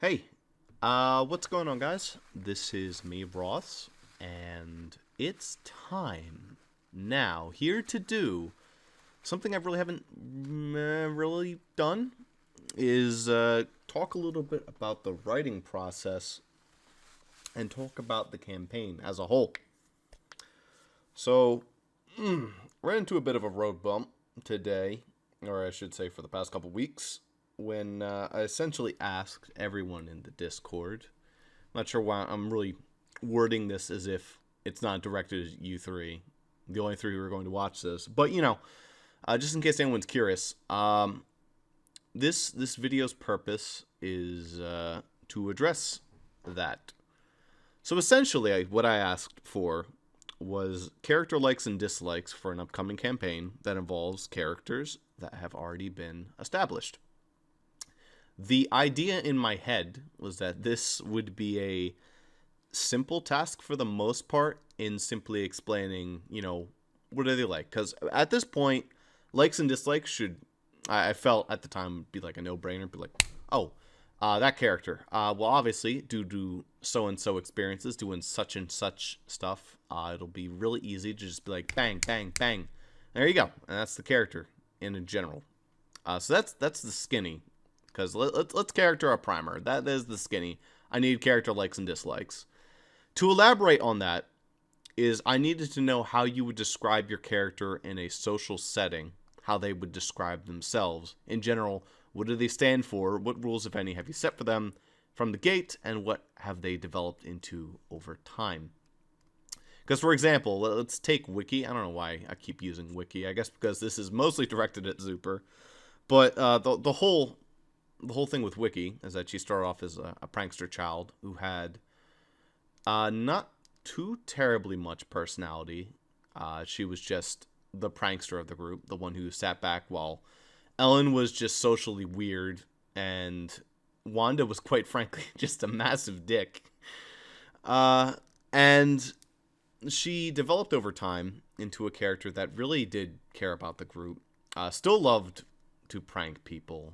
Hey, what's going on, guys? This is me, Ross, and it's time now here to do something I really haven't really done is talk a little bit about the writing process and talk about the campaign as a whole. So, ran into a bit of a road bump today, or I should say for the past couple weeks, when I essentially asked everyone in the Discord. I'm not sure why I'm really wording this as if it's not directed at you three, the only three who are going to watch this. But just in case anyone's curious, this video's purpose is to address that. So essentially, what I asked for was character likes and dislikes for an upcoming campaign that involves characters that have already been established. The idea in my head was that this would be a simple task for the most part in simply explaining, what are they like? Because at this point, likes and dislikes should, I felt at the time, be like a no-brainer. Be like, oh, that character. Well, obviously, due to so-and-so experiences doing such and such stuff, it'll be really easy to just be like, bang, bang, bang. There you go. And that's the character in general. So that's the skinny. Because let's character a primer. That is the skinny. I need character likes and dislikes. To elaborate on that is I needed to know how you would describe your character in a social setting, how they would describe themselves. In general, what do they stand for? What rules, if any, have you set for them from the gate? And what have they developed into over time? Because, for example, let's take Wiki. I don't know why I keep using Wiki. I guess because this is mostly directed at Zuper. But the whole thing with Wiki is that she started off as a prankster child who had not too terribly much personality. She was just the prankster of the group, the one who sat back while Ellen was just socially weird, and Wanda was quite frankly just a massive dick. And she developed over time into a character that really did care about the group. Still loved to prank people,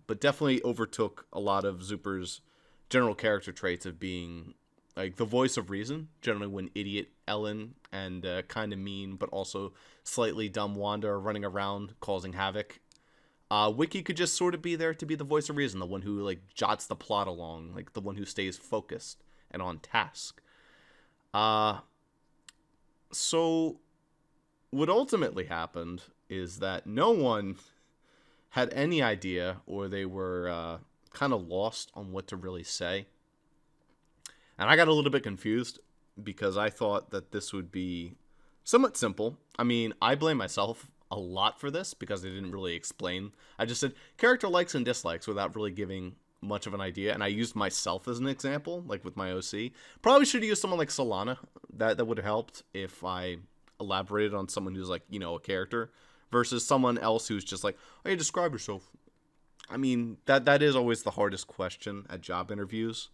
but definitely overtook a lot of Zuper's general character traits of being like the voice of reason, generally when idiot Ellen and kind of mean but also slightly dumb Wanda are running around causing havoc. Wiki could just sort of be there to be the voice of reason, the one who like jots the plot along, like the one who stays focused and on task. So what ultimately happened is that no one had any idea, or they were kind of lost on what to really say. And I got a little bit confused because I thought that this would be somewhat simple. I mean, I blame myself a lot for this because I didn't really explain. I just said character likes and dislikes without really giving much of an idea. And I used myself as an example, like with my OC. Probably should have used someone like Solana. That would have helped if I elaborated on someone who's like, a character. Versus someone else who's just like, oh, you describe yourself. I mean, that is always the hardest question at job interviews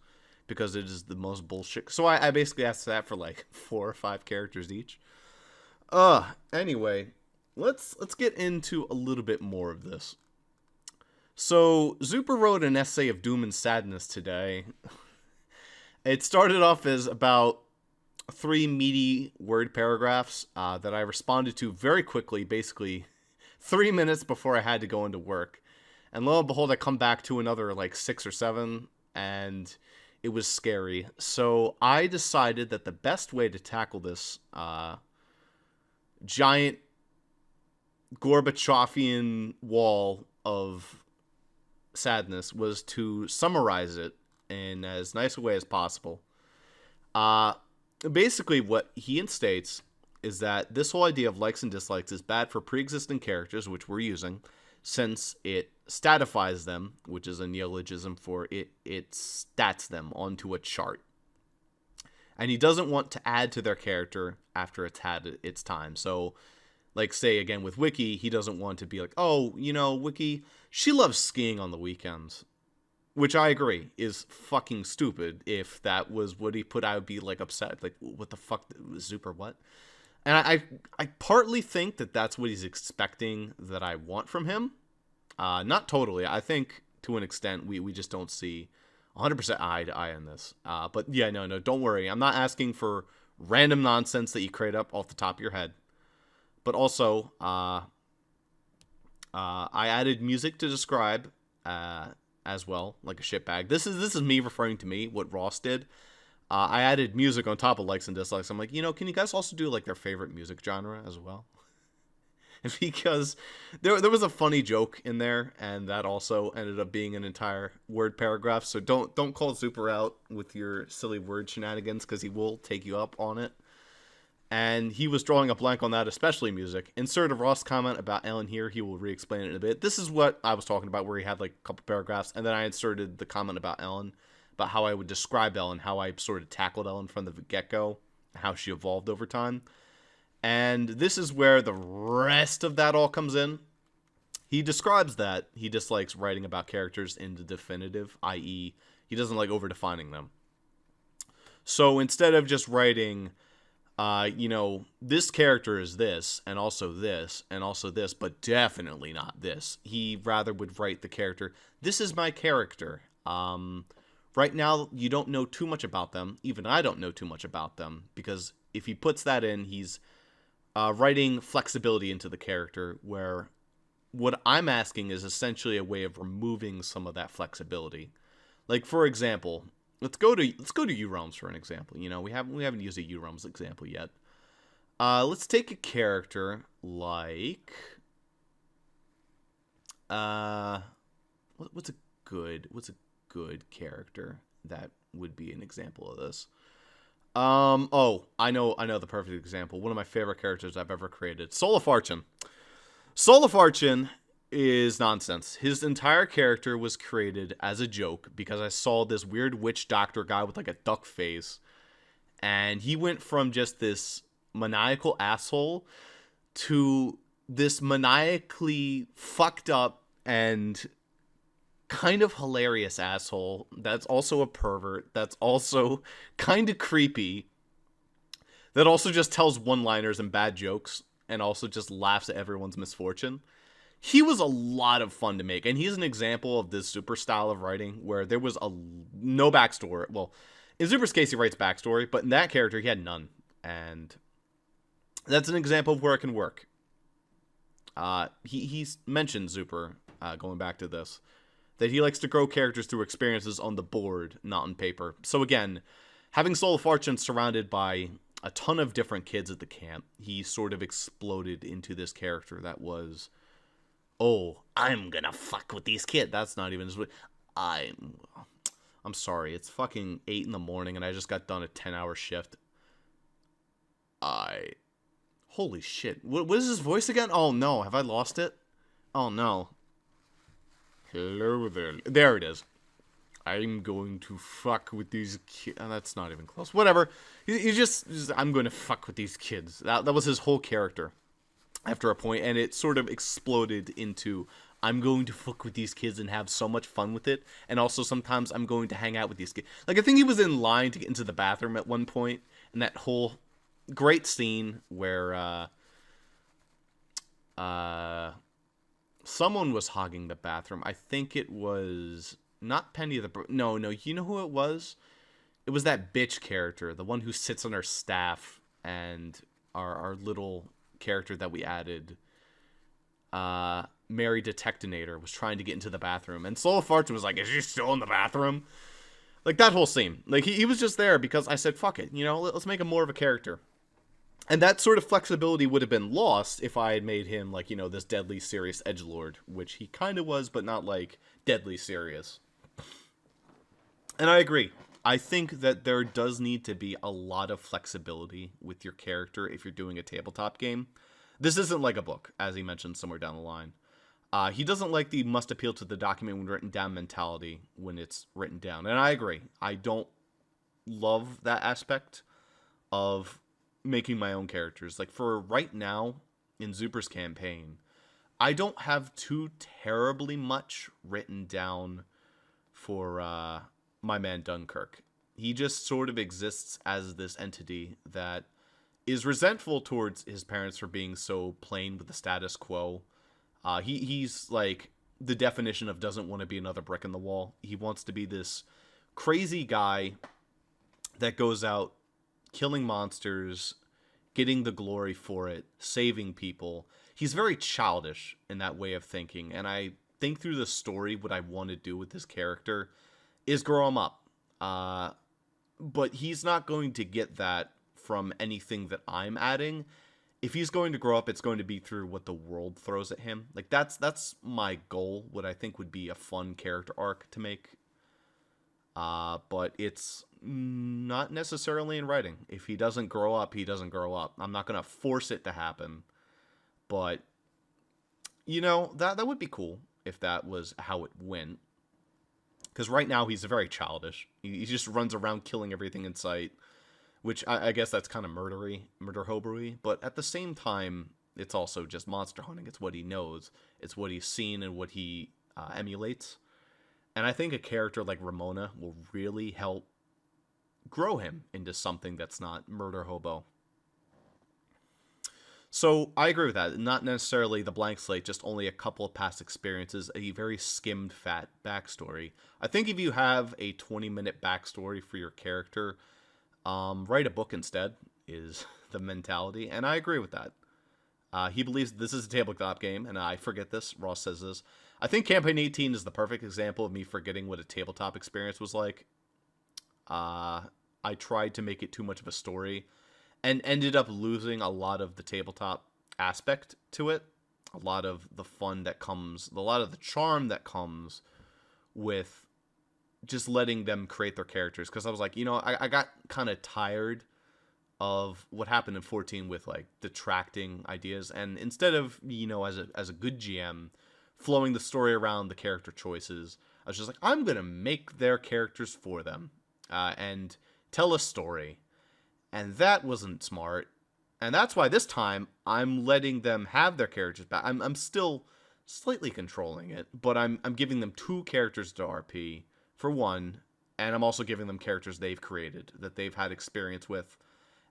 because it is the most bullshit. So I basically asked that for like 4 or 5 characters each. Anyway, let's get into a little bit more of this. So Zuper wrote an essay of doom and sadness today. It started off as about 3 meaty word paragraphs that I responded to very quickly, basically 3 minutes before I had to go into work. And lo and behold, I come back to another like 6 or 7, and it was scary. So I decided that the best way to tackle this giant Gorbachevian wall of sadness was to summarize it in as nice a way as possible. Basically, what he instates is that this whole idea of likes and dislikes is bad for pre-existing characters, which we're using, since it statifies them, which is a neologism for it stats them onto a chart. And he doesn't want to add to their character after it's had its time. So, like, say, again, with Wiki, he doesn't want to be like, oh, Wiki, she loves skiing on the weekends. Which I agree is fucking stupid. If that was what he put, I would be like upset. Like, what the fuck, Zuper? What? And I partly think that that's what he's expecting that I want from him. Not totally. I think to an extent we just don't see 100% eye to eye on this. But yeah, no, don't worry. I'm not asking for random nonsense that you create up off the top of your head. But also, I added music to describe as well, like a shitbag. This is me referring to me, what Ross did. I added music on top of likes and dislikes. I'm like, can you guys also do like their favorite music genre as well? Because there was a funny joke in there, and that also ended up being an entire word paragraph. So don't call Super out with your silly word shenanigans, because he will take you up on it. And he was drawing a blank on that, especially music. Insert a Ross comment about Ellen here. He will re-explain it in a bit. This is what I was talking about, where he had like a couple paragraphs, and then I inserted the comment about Ellen, about how I would describe Ellen, how I sort of tackled Ellen from the get-go, how she evolved over time. And this is where the rest of that all comes in. He describes that he dislikes writing about characters in the definitive, i.e., he doesn't like over-defining them. So instead of just writing, this character is this, and also this, and also this, but definitely not this, he rather would write the character, this is my character. Right now, you don't know too much about them. Even I don't know too much about them, because if he puts that in, he's writing flexibility into the character, where what I'm asking is essentially a way of removing some of that flexibility. Like, for example, let's go to U-Realms for an example. We haven't used a U-Realms example yet. Let's take a character like what's a good character that would be an example of this. I know the perfect example. One of my favorite characters I've ever created, Soul of Fortune is nonsense. His entire character was created as a joke because I saw this weird witch doctor guy with like a duck face, and he went from just this maniacal asshole to this maniacally fucked up and kind of hilarious asshole that's also a pervert, that's also kind of creepy, that also just tells one-liners and bad jokes, and also just laughs at everyone's misfortune. He was a lot of fun to make, and he's an example of this Super style of writing where there was no backstory. Well, in Zuper's case, he writes backstory, but in that character, he had none, and that's an example of where it can work. He's mentioned, Zuper, going back to this, that he likes to grow characters through experiences on the board, not on paper. So again, having Soul of Fortune surrounded by a ton of different kids at the camp, he sort of exploded into this character that was, I'm gonna fuck with these kids. That's not even... I'm sorry, it's fucking 8 in the morning and I just got done a 10-hour shift. Holy shit. What is his voice again? Oh no, have I lost it? Oh no. Hello there. There it is. I'm going to fuck with these kids. That's not even close. Whatever. He just, I'm going to fuck with these kids. That was his whole character after a point, and it sort of exploded into, I'm going to fuck with these kids and have so much fun with it, and also sometimes I'm going to hang out with these kids. Like, I think he was in line to get into the bathroom at one point, and that whole great scene where someone was hogging the bathroom. I think it was not Penny the... No, you know who it was? It was that bitch character, the one who sits on our staff, and our little character that we added, Mary Detectinator, was trying to get into the bathroom, and Soul of Fortune was like, is she still in the bathroom? Like, that whole scene. Like, he was just there because I said, fuck it, let's make him more of a character. And that sort of flexibility would have been lost if I had made him, like, this deadly serious edgelord, which he kind of was, but not, like, deadly serious. And I agree. I think that there does need to be a lot of flexibility with your character if you're doing a tabletop game. This isn't like a book, as he mentioned somewhere down the line. He doesn't like the must appeal to the document when written down mentality when it's written down. And I agree. I don't love that aspect of making my own characters. Like, for right now in Zuper's campaign, I don't have too terribly much written down for my man Dunkirk. He just sort of exists as this entity that is resentful towards his parents for being so plain with the status quo. He's like the definition of doesn't want to be another brick in the wall. He wants to be this crazy guy that goes out killing monsters, getting the glory for it, saving people. He's very childish in that way of thinking, and I think through the story, what I want to do with this character is grow him up. But he's not going to get that from anything that I'm adding. If he's going to grow up, it's going to be through what the world throws at him. Like that's my goal. What I think would be a fun character arc to make. But it's not necessarily in writing. If he doesn't grow up, he doesn't grow up. I'm not gonna force it to happen. But that would be cool if that was how it went. Because right now he's very childish. He just runs around killing everything in sight, which I guess that's kind of murder hobery. But at the same time, it's also just monster hunting. It's what he knows. It's what he's seen and what he emulates. And I think a character like Ramona will really help grow him into something that's not murder hobo. So I agree with that. Not necessarily the blank slate, just only a couple of past experiences, a very skimmed fat backstory. I think if you have a 20-minute backstory for your character, write a book instead is the mentality, and I agree with that. He believes this is a tabletop game, and I forget this. Ross says this. I think Campaign 18 is the perfect example of me forgetting what a tabletop experience was like. I tried to make it too much of a story and ended up losing a lot of the tabletop aspect to it. A lot of the fun that comes, a lot of the charm that comes with just letting them create their characters. Because I was like, I got kind of tired of what happened in 14 with like detracting ideas. And instead of, as a good GM, flowing the story around the character choices, I was just like, I'm going to make their characters for them and tell a story. And that wasn't smart. And that's why this time I'm letting them have their characters back. I'm still slightly controlling it, but I'm giving them 2 characters to RP for one, and I'm also giving them characters they've created that they've had experience with.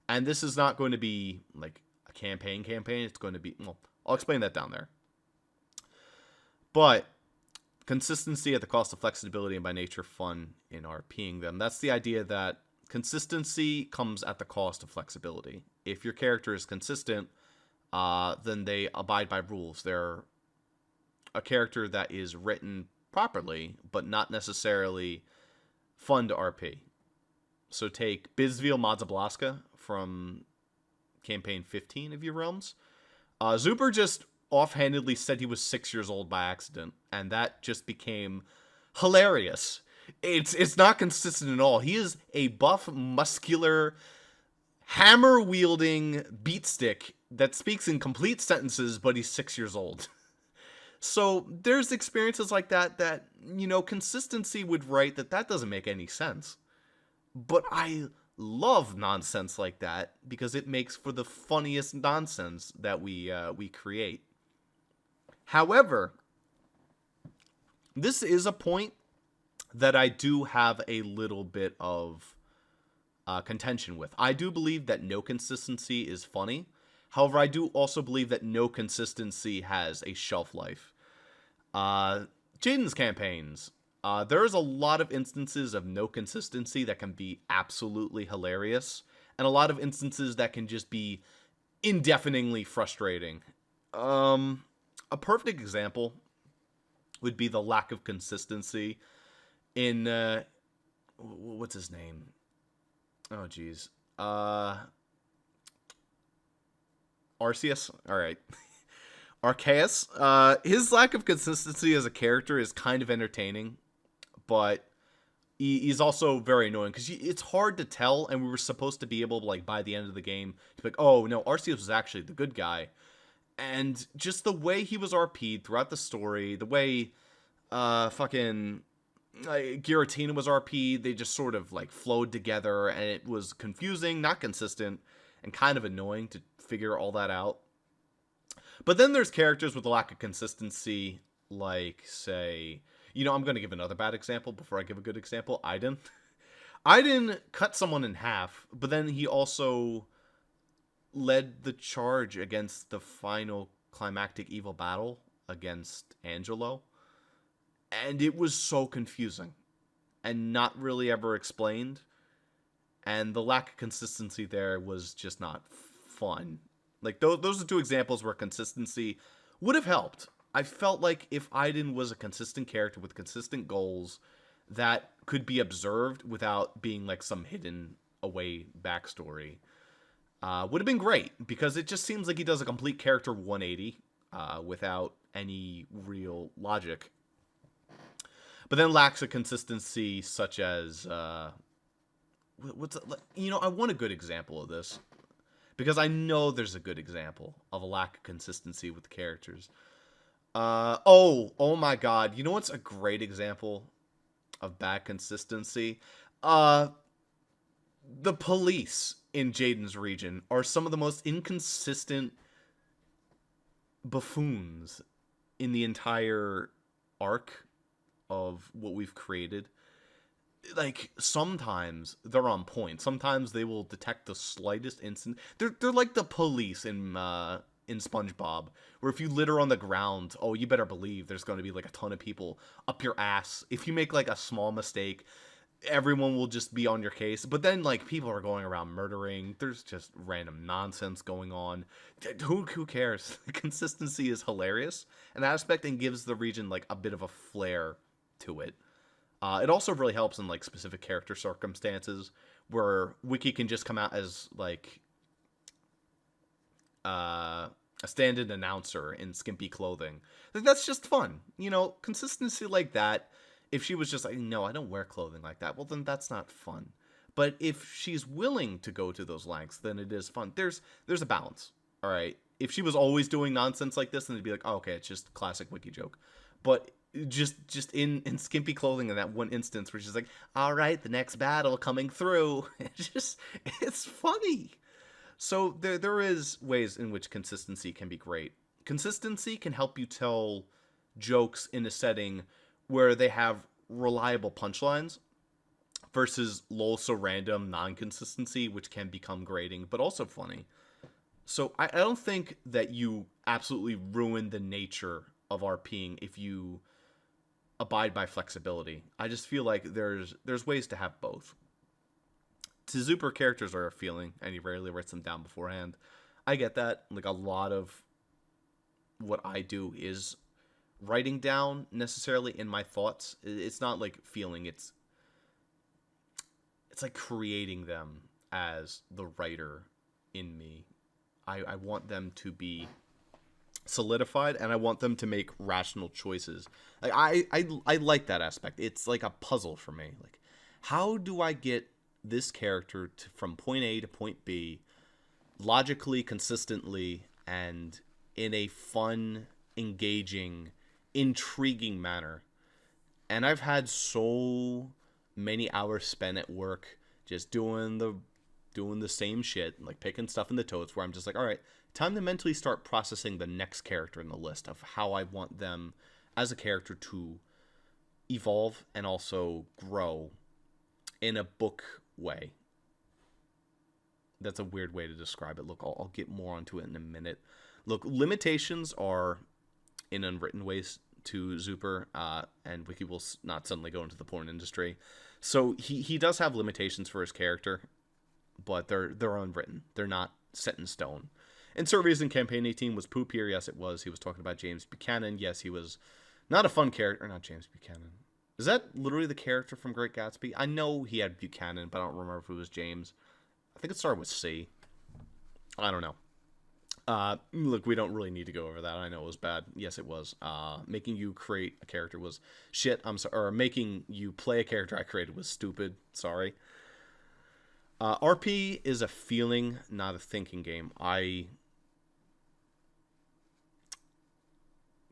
And this is not going to be like a campaign. It's going to be, well, I'll explain that down there. But consistency at the cost of flexibility and by nature fun in RPing them. That's the idea that consistency comes at the cost of flexibility. If your character is consistent, then they abide by rules. They're a character that is written properly, but not necessarily fun to RP. So take Bizville Madzablaska from Campaign 15 of your realms. Zuber just offhandedly said he was 6 years old by accident, and that just became hilarious. It's not consistent at all. He is a buff, muscular, hammer-wielding beatstick that speaks in complete sentences, but he's 6 years old. So there's experiences like that, consistency would write that doesn't make any sense. But I love nonsense like that because it makes for the funniest nonsense that we create. However, this is a point that I do have a little bit of contention with. I do believe that no consistency is funny. However, I do also believe that no consistency has a shelf life. Jaden's campaigns, there's a lot of instances of no consistency that can be absolutely hilarious, and a lot of instances that can just be indefinitely frustrating. A perfect example would be the lack of consistency in what's his name? Oh geez. Arceus? Alright. Arceus. His lack of consistency as a character is kind of entertaining, but he's also very annoying because it's hard to tell, and we were supposed to be able to, like, by the end of the game, to be like, oh no, Arceus was actually the good guy. And just the way he was RP'd throughout the story, the way Giratina was RP'd, they just sort of like flowed together, and it was confusing, not consistent, and kind of annoying to figure all that out. But then there's characters with a lack of consistency, like, say, I'm going to give another bad example before I give a good example. Aiden. Aiden cut someone in half, but then he also led the charge against the final climactic evil battle against Angelo. And it was so confusing. and not really ever explained. And the lack of consistency there was just not fun. Like those are two examples where consistency would have helped. I felt like if Aiden was a consistent character with consistent goals that could be observed without being like some hidden away backstory, would have been great, because it just seems like he does a complete character 180 without any real logic. But then lacks a consistency such as I want a good example of this, because I know there's a good example of a lack of consistency with the characters. Oh my God! You know what's a great example of bad consistency? The police in Jaden's region are some of the most inconsistent buffoons in the entire arc of what we've created. Like, sometimes they're on point. Sometimes they will detect the slightest incident. They're like the police in SpongeBob, where if you litter on the ground, oh, you better believe there's going to be like a ton of people up your ass. If you make like a small mistake, everyone will just be on your case. But then like people are going around murdering. There's just random nonsense going on. Who cares? Consistency is hilarious in that aspect and gives the region like a bit of a flair to it. It also really helps in like specific character circumstances where Wiki can just come out as like a stand-in announcer in skimpy clothing. Like, that's just fun, consistency like that. If she was just like, no, I don't wear clothing like that, well then that's not fun. But if she's willing to go to those lengths, then it is fun. There's a balance, all right. If she was always doing nonsense like this, then it'd be like, oh, okay, it's just classic Wiki joke. But just in skimpy clothing in that one instance where she's like, all right, the next battle coming through. It's funny. So there is ways in which consistency can be great. Consistency can help you tell jokes in a setting where they have reliable punchlines versus lol so random non-consistency, which can become grating but also funny. So I don't think that you absolutely ruin the nature of RPing if you abide by flexibility. I just feel like there's ways to have both. Super characters are a feeling, and he rarely writes them down beforehand. I get that. Like, a lot of what I do is writing down necessarily in my thoughts. It's not like feeling. It's like creating them as the writer in me. I want them to be solidified, and I want them to make rational choices. Like, I like that aspect. It's like a puzzle for me. Like, how do I get this character from point A to point B logically, consistently, and in a fun, engaging, intriguing manner? And I've had so many hours spent at work just doing the same shit, like picking stuff in the totes, where I'm just like, all right, time to mentally start processing the next character in the list of how I want them as a character to evolve and also grow in a book way. That's a weird way to describe it. Look, I'll get more onto it in a minute. Look, limitations are in unwritten ways to Zuper, and Wiki will not suddenly go into the porn industry. So he does have limitations for his character, but they're unwritten. They're not set in stone. And Surveys in Campaign 18 was poop here. Yes, it was. He was talking about James Buchanan. Yes, he was not a fun character. Not James Buchanan. Is that literally the character from Great Gatsby? I know he had Buchanan, but I don't remember if it was James. I think it started with C. I don't know. Look, we don't really need to go over that. I know it was bad. Yes, it was. Making you create a character was shit. I'm sorry. Or making you play a character I created was stupid. Sorry. RP is a feeling, not a thinking game. I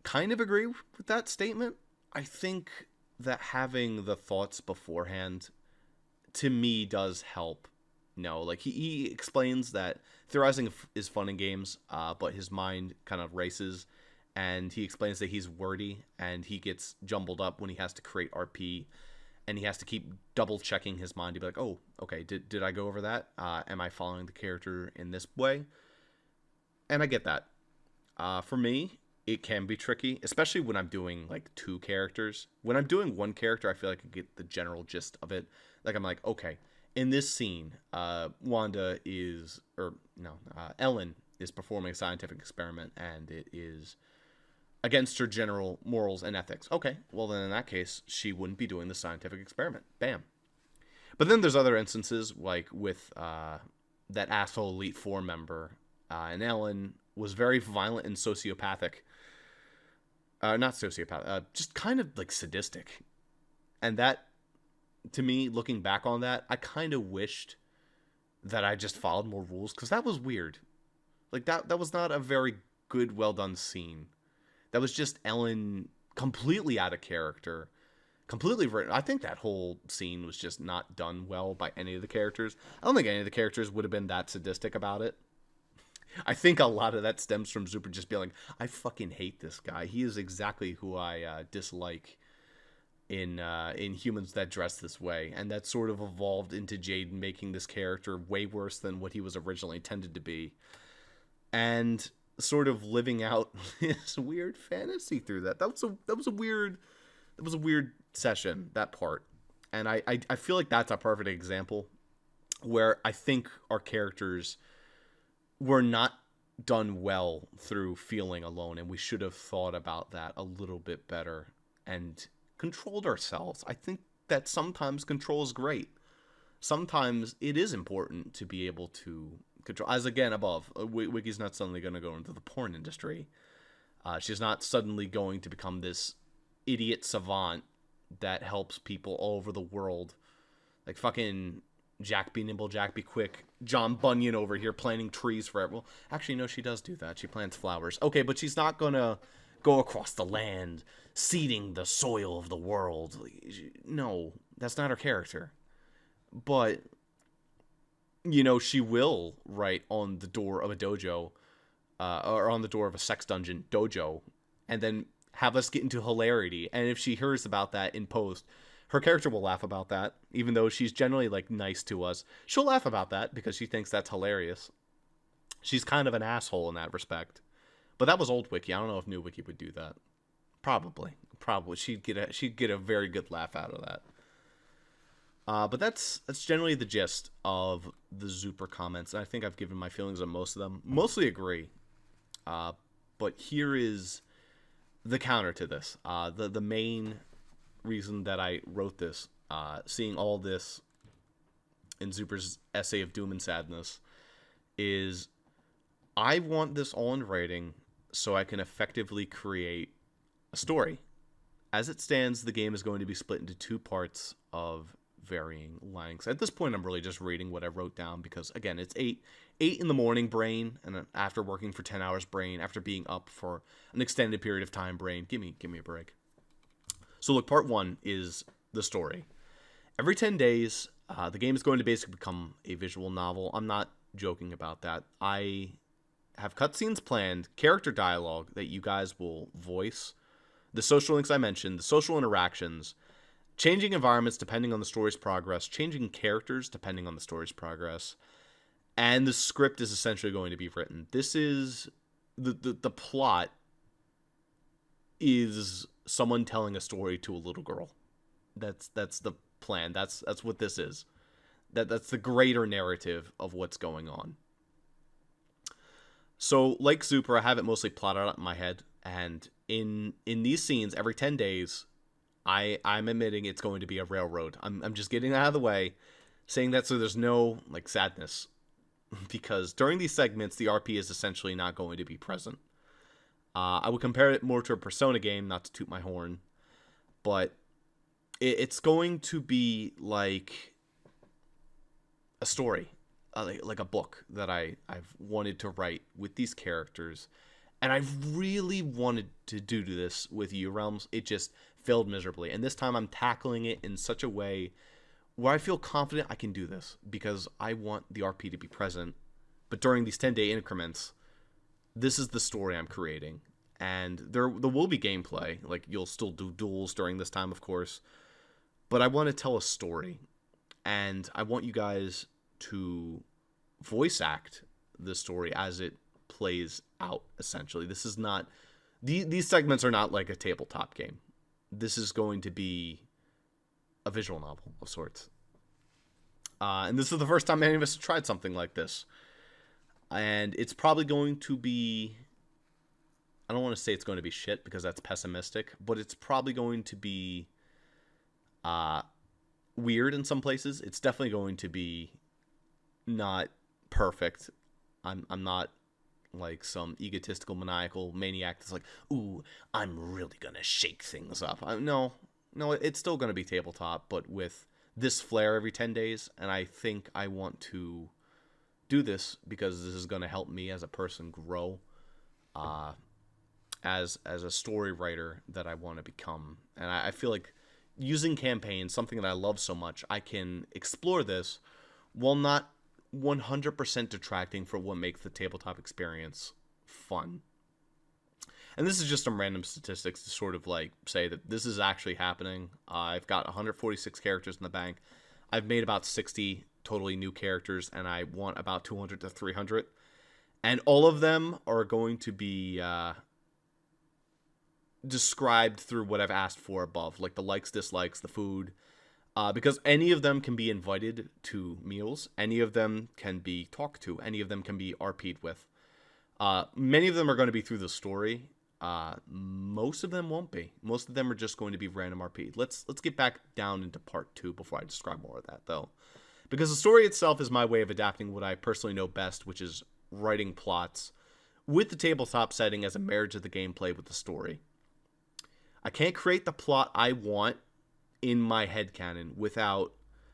kind of agree with that statement. I think that having the thoughts beforehand, to me, does help. No, like he explains that theorizing is fun in games, but his mind kind of races, and he explains that he's wordy and he gets jumbled up when he has to create RP, and he has to keep double checking his mind to be like, oh, okay, did I go over that? Am I following the character in this way? And I get that. For me, it can be tricky, especially when I'm doing like two characters. When I'm doing one character, I feel like I get the general gist of it. Like I'm like, okay, in this scene, Wanda is, or no, Ellen is performing a scientific experiment, and it is against her general morals and ethics. Okay, well then in that case, she wouldn't be doing the scientific experiment. Bam. But then there's other instances, like with that asshole Elite Four member, and Ellen was very violent and sociopathic. Not sociopath, just kind of like sadistic. And that, to me, looking back on that, I kind of wished that I just followed more rules, because that was weird. Like that was not a very good, well done scene. That was just Ellen completely out of character, completely written. I think that whole scene was just not done well by any of the characters. I don't think any of the characters would have been that sadistic about it. I think a lot of that stems from Zuper just being like, I fucking hate this guy. He is exactly who I dislike in humans that dress this way. And that sort of evolved into Jaden making this character way worse than what he was originally intended to be. And sort of living out this weird fantasy through that. That was a weird session, that part. And I feel like that's a perfect example where I think our characters were not done well through feeling alone, and we should have thought about that a little bit better and controlled ourselves. I think that sometimes control is great. Sometimes it is important to be able to control. As again above, Wiki's not suddenly going to go into the porn industry. She's not suddenly going to become this idiot savant that helps people all over the world, like fucking Jack be nimble, Jack be quick, John Bunyan over here planting trees forever. Well, actually, no, she does do that. She plants flowers. Okay, but she's not gonna go across the land, seeding the soil of the world. No, that's not her character. But, you know, she will write on the door of a dojo, or on the door of a sex dungeon dojo, and then have us get into hilarity. And if she hears about that in post, her character will laugh about that, even though she's generally, like, nice to us. She'll laugh about that because she thinks that's hilarious. She's kind of an asshole in that respect. But that was old Wiki. I don't know if new Wiki would do that. Probably. She'd get a very good laugh out of that. But that's generally the gist of the Zuper comments. And I think I've given my feelings on most of them. Mostly agree. But here is the counter to this. The main reason that I wrote this, seeing all this in Zuper's essay of doom and sadness, is I want this all in writing so I can effectively create a story. As it stands, the game is going to be split into two parts of varying lengths. At this point, I'm really just reading what I wrote down because, again, it's 8 in the morning brain, and then after working for 10 hours brain, after being up for an extended period of time brain. Give me a break. So look, part 1 is the story. Every 10 days, the game is going to basically become a visual novel. I'm not joking about that. I have cutscenes planned, character dialogue that you guys will voice, the social links I mentioned, the social interactions, changing environments depending on the story's progress, changing characters depending on the story's progress, and the script is essentially going to be written. This is the plot is someone telling a story to a little girl. That's the plan. That's what this is. That's the greater narrative of what's going on. So, like Zuper, I have it mostly plotted out in my head, and in these scenes, every 10 days, I'm admitting it's going to be a railroad. I'm just getting out of the way, saying that so there's no, like, sadness, because during these segments, the RP is essentially not going to be present. I would compare it more to a Persona game, not to toot my horn, but it's going to be like a story, like a book that I've wanted to write with these characters, and I've really wanted to do this with you, Realms. It just failed miserably, and this time I'm tackling it in such a way where I feel confident I can do this, because I want the RP to be present, but during these 10-day increments, this is the story I'm creating. And there will be gameplay. Like, you'll still do duels during this time, of course. But I want to tell a story. And I want you guys to voice act the story as it plays out, essentially. This is not these segments are not like a tabletop game. This is going to be a visual novel of sorts. And this is the first time any of us have tried something like this. And it's probably going to be... I don't want to say it's going to be shit because that's pessimistic, but it's probably going to be weird in some places. It's definitely going to be not perfect. I'm not like some egotistical, maniacal maniac that's like, ooh, I'm really going to shake things up. No, it's still going to be tabletop, but with this flair every 10 days, and I think I want to do this because this is going to help me as a person grow as a story writer that I want to become. And I feel like using campaigns, something that I love so much, I can explore this while not 100% detracting from what makes the tabletop experience fun. And this is just some random statistics to sort of like say that this is actually happening. I've got 146 characters in the bank. I've made about 60 totally new characters, and I want about 200 to 300. And all of them are going to be described through what I've asked for above, like the likes, dislikes, the food, because any of them can be invited to meals, any of them can be talked to, any of them can be RP'd with. Many of them are going to be through the story. Most of them won't be. Most of them are just going to be random RP. Let's get back down into part 2 before I describe more of that, though, because the story itself is my way of adapting what I personally know best, which is writing plots with the tabletop setting as a marriage of the gameplay with the story. I can't create the plot I want in my headcanon without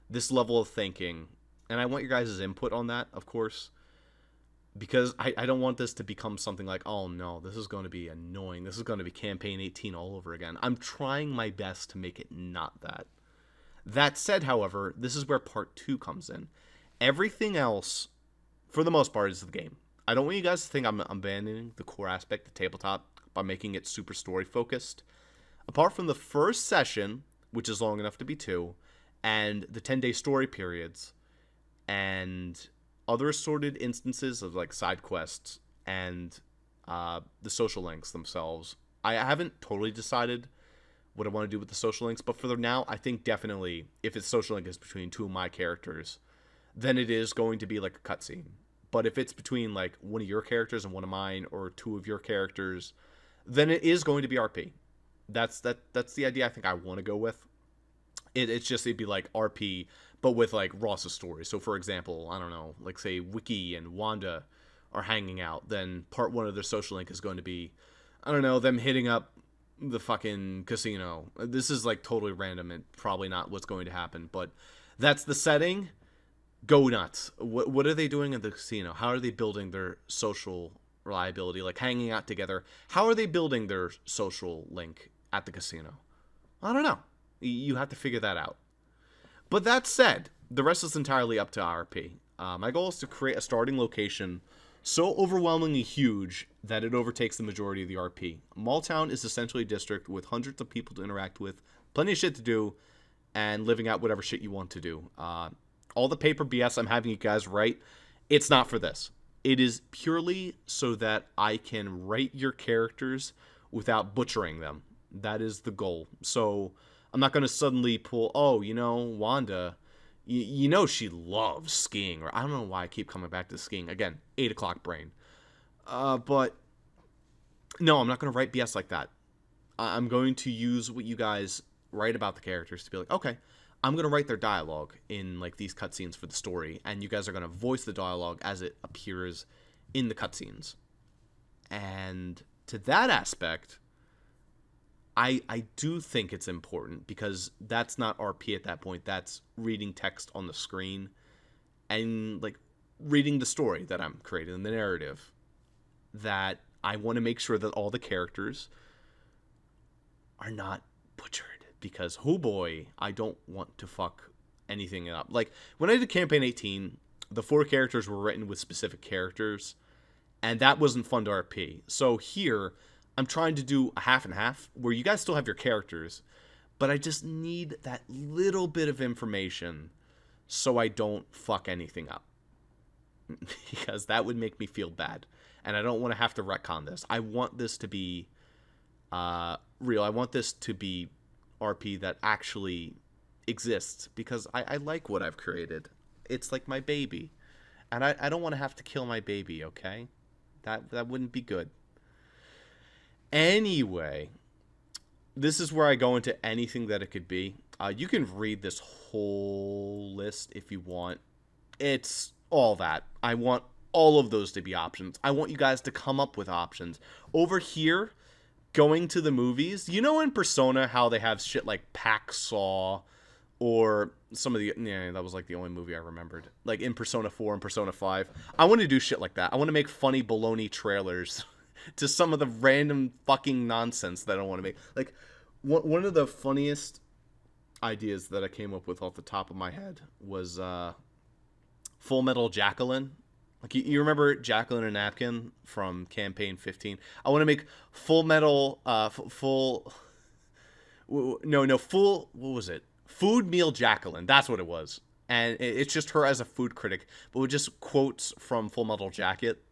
this level of thinking. And I want your guys' input on that, of course. Because I don't want this to become something like, oh no, this is going to be annoying. This is going to be Campaign 18 all over again. I'm trying my best to make it not that. That said, however, this is where part 2 comes in. Everything else, for the most part, is the game. I don't want you guys to think I'm abandoning the core aspect of tabletop by making it super story focused. Apart from the first session, which is long enough to be 2, and the 10-day story periods, and other assorted instances of like side quests and the social links themselves, I haven't totally decided what I want to do with the social links, but for now, I think definitely if its social link is between 2 of my characters, then it is going to be like a cutscene. But if it's between like one of your characters and one of mine, or 2 of your characters, then it is going to be RP. That's the idea I think I want to go with. It'd be like RP, but with like Ross's story. So for example, I don't know, like say Wiki and Wanda are hanging out, then part 1 of their social link is going to be, I don't know, them hitting up the fucking casino. This is like totally random and probably not what's going to happen, but that's the setting. Go nuts. What are they doing at the casino? How are they building their social reliability, like hanging out together? How are they building their social link at the casino? I don't know. You have to figure that out. But that said, the rest is entirely up to RP. My goal is to create a starting location so overwhelmingly huge that it overtakes the majority of the RP. Malltown is essentially a district with hundreds of people to interact with, plenty of shit to do, and living out whatever shit you want to do. All the paper BS I'm having you guys write, it's not for this. It is purely so that I can write your characters without butchering them. That is the goal. So I'm not going to suddenly pull, oh, Wanda, she loves skiing. Or I don't know why I keep coming back to skiing. Again, 8 o'clock brain. But no, I'm not going to write BS like that. I'm going to use what you guys write about the characters to be like, okay, I'm going to write their dialogue in like these cutscenes for the story, and you guys are going to voice the dialogue as it appears in the cutscenes. And to that aspect, I do think it's important, because that's not RP at that point. That's reading text on the screen and like reading the story that I'm creating, the narrative, that I want to make sure that all the characters are not butchered, because oh boy, I don't want to fuck anything up. Like when I did Campaign 18, the 4 characters were written with specific characters, and that wasn't fun to RP. So here, I'm trying to do a half and half, where you guys still have your characters, but I just need that little bit of information so I don't fuck anything up. Because that would make me feel bad. And I don't want to have to retcon this. I want this to be Real. I want this to be RP that actually exists because I like what I've created. It's like my baby. And I don't want to have to kill my baby, okay? That wouldn't be good. Anyway, this is where I go into anything that it could be. You can read this whole list if you want. It's all that. I want all of those to be options. I want you guys to come up with options. Over here, going to the movies, you know in Persona how they have shit like Pack Saw or some of the, yeah, that was like the only movie I remembered. Like in Persona 4 and Persona 5. I want to do shit like that. I want to make funny baloney trailers to some of the random fucking nonsense that I want to make. Like, one of the funniest ideas that I came up with off the top of my head was Full Metal Jacqueline. Like, you remember Jacqueline and Napkin from Campaign 15? I want to make Full Metal, full, full, what was it? Food Meal Jacqueline. That's what it was. And it's just her as a food critic, but with just quotes from Full Metal Jacket.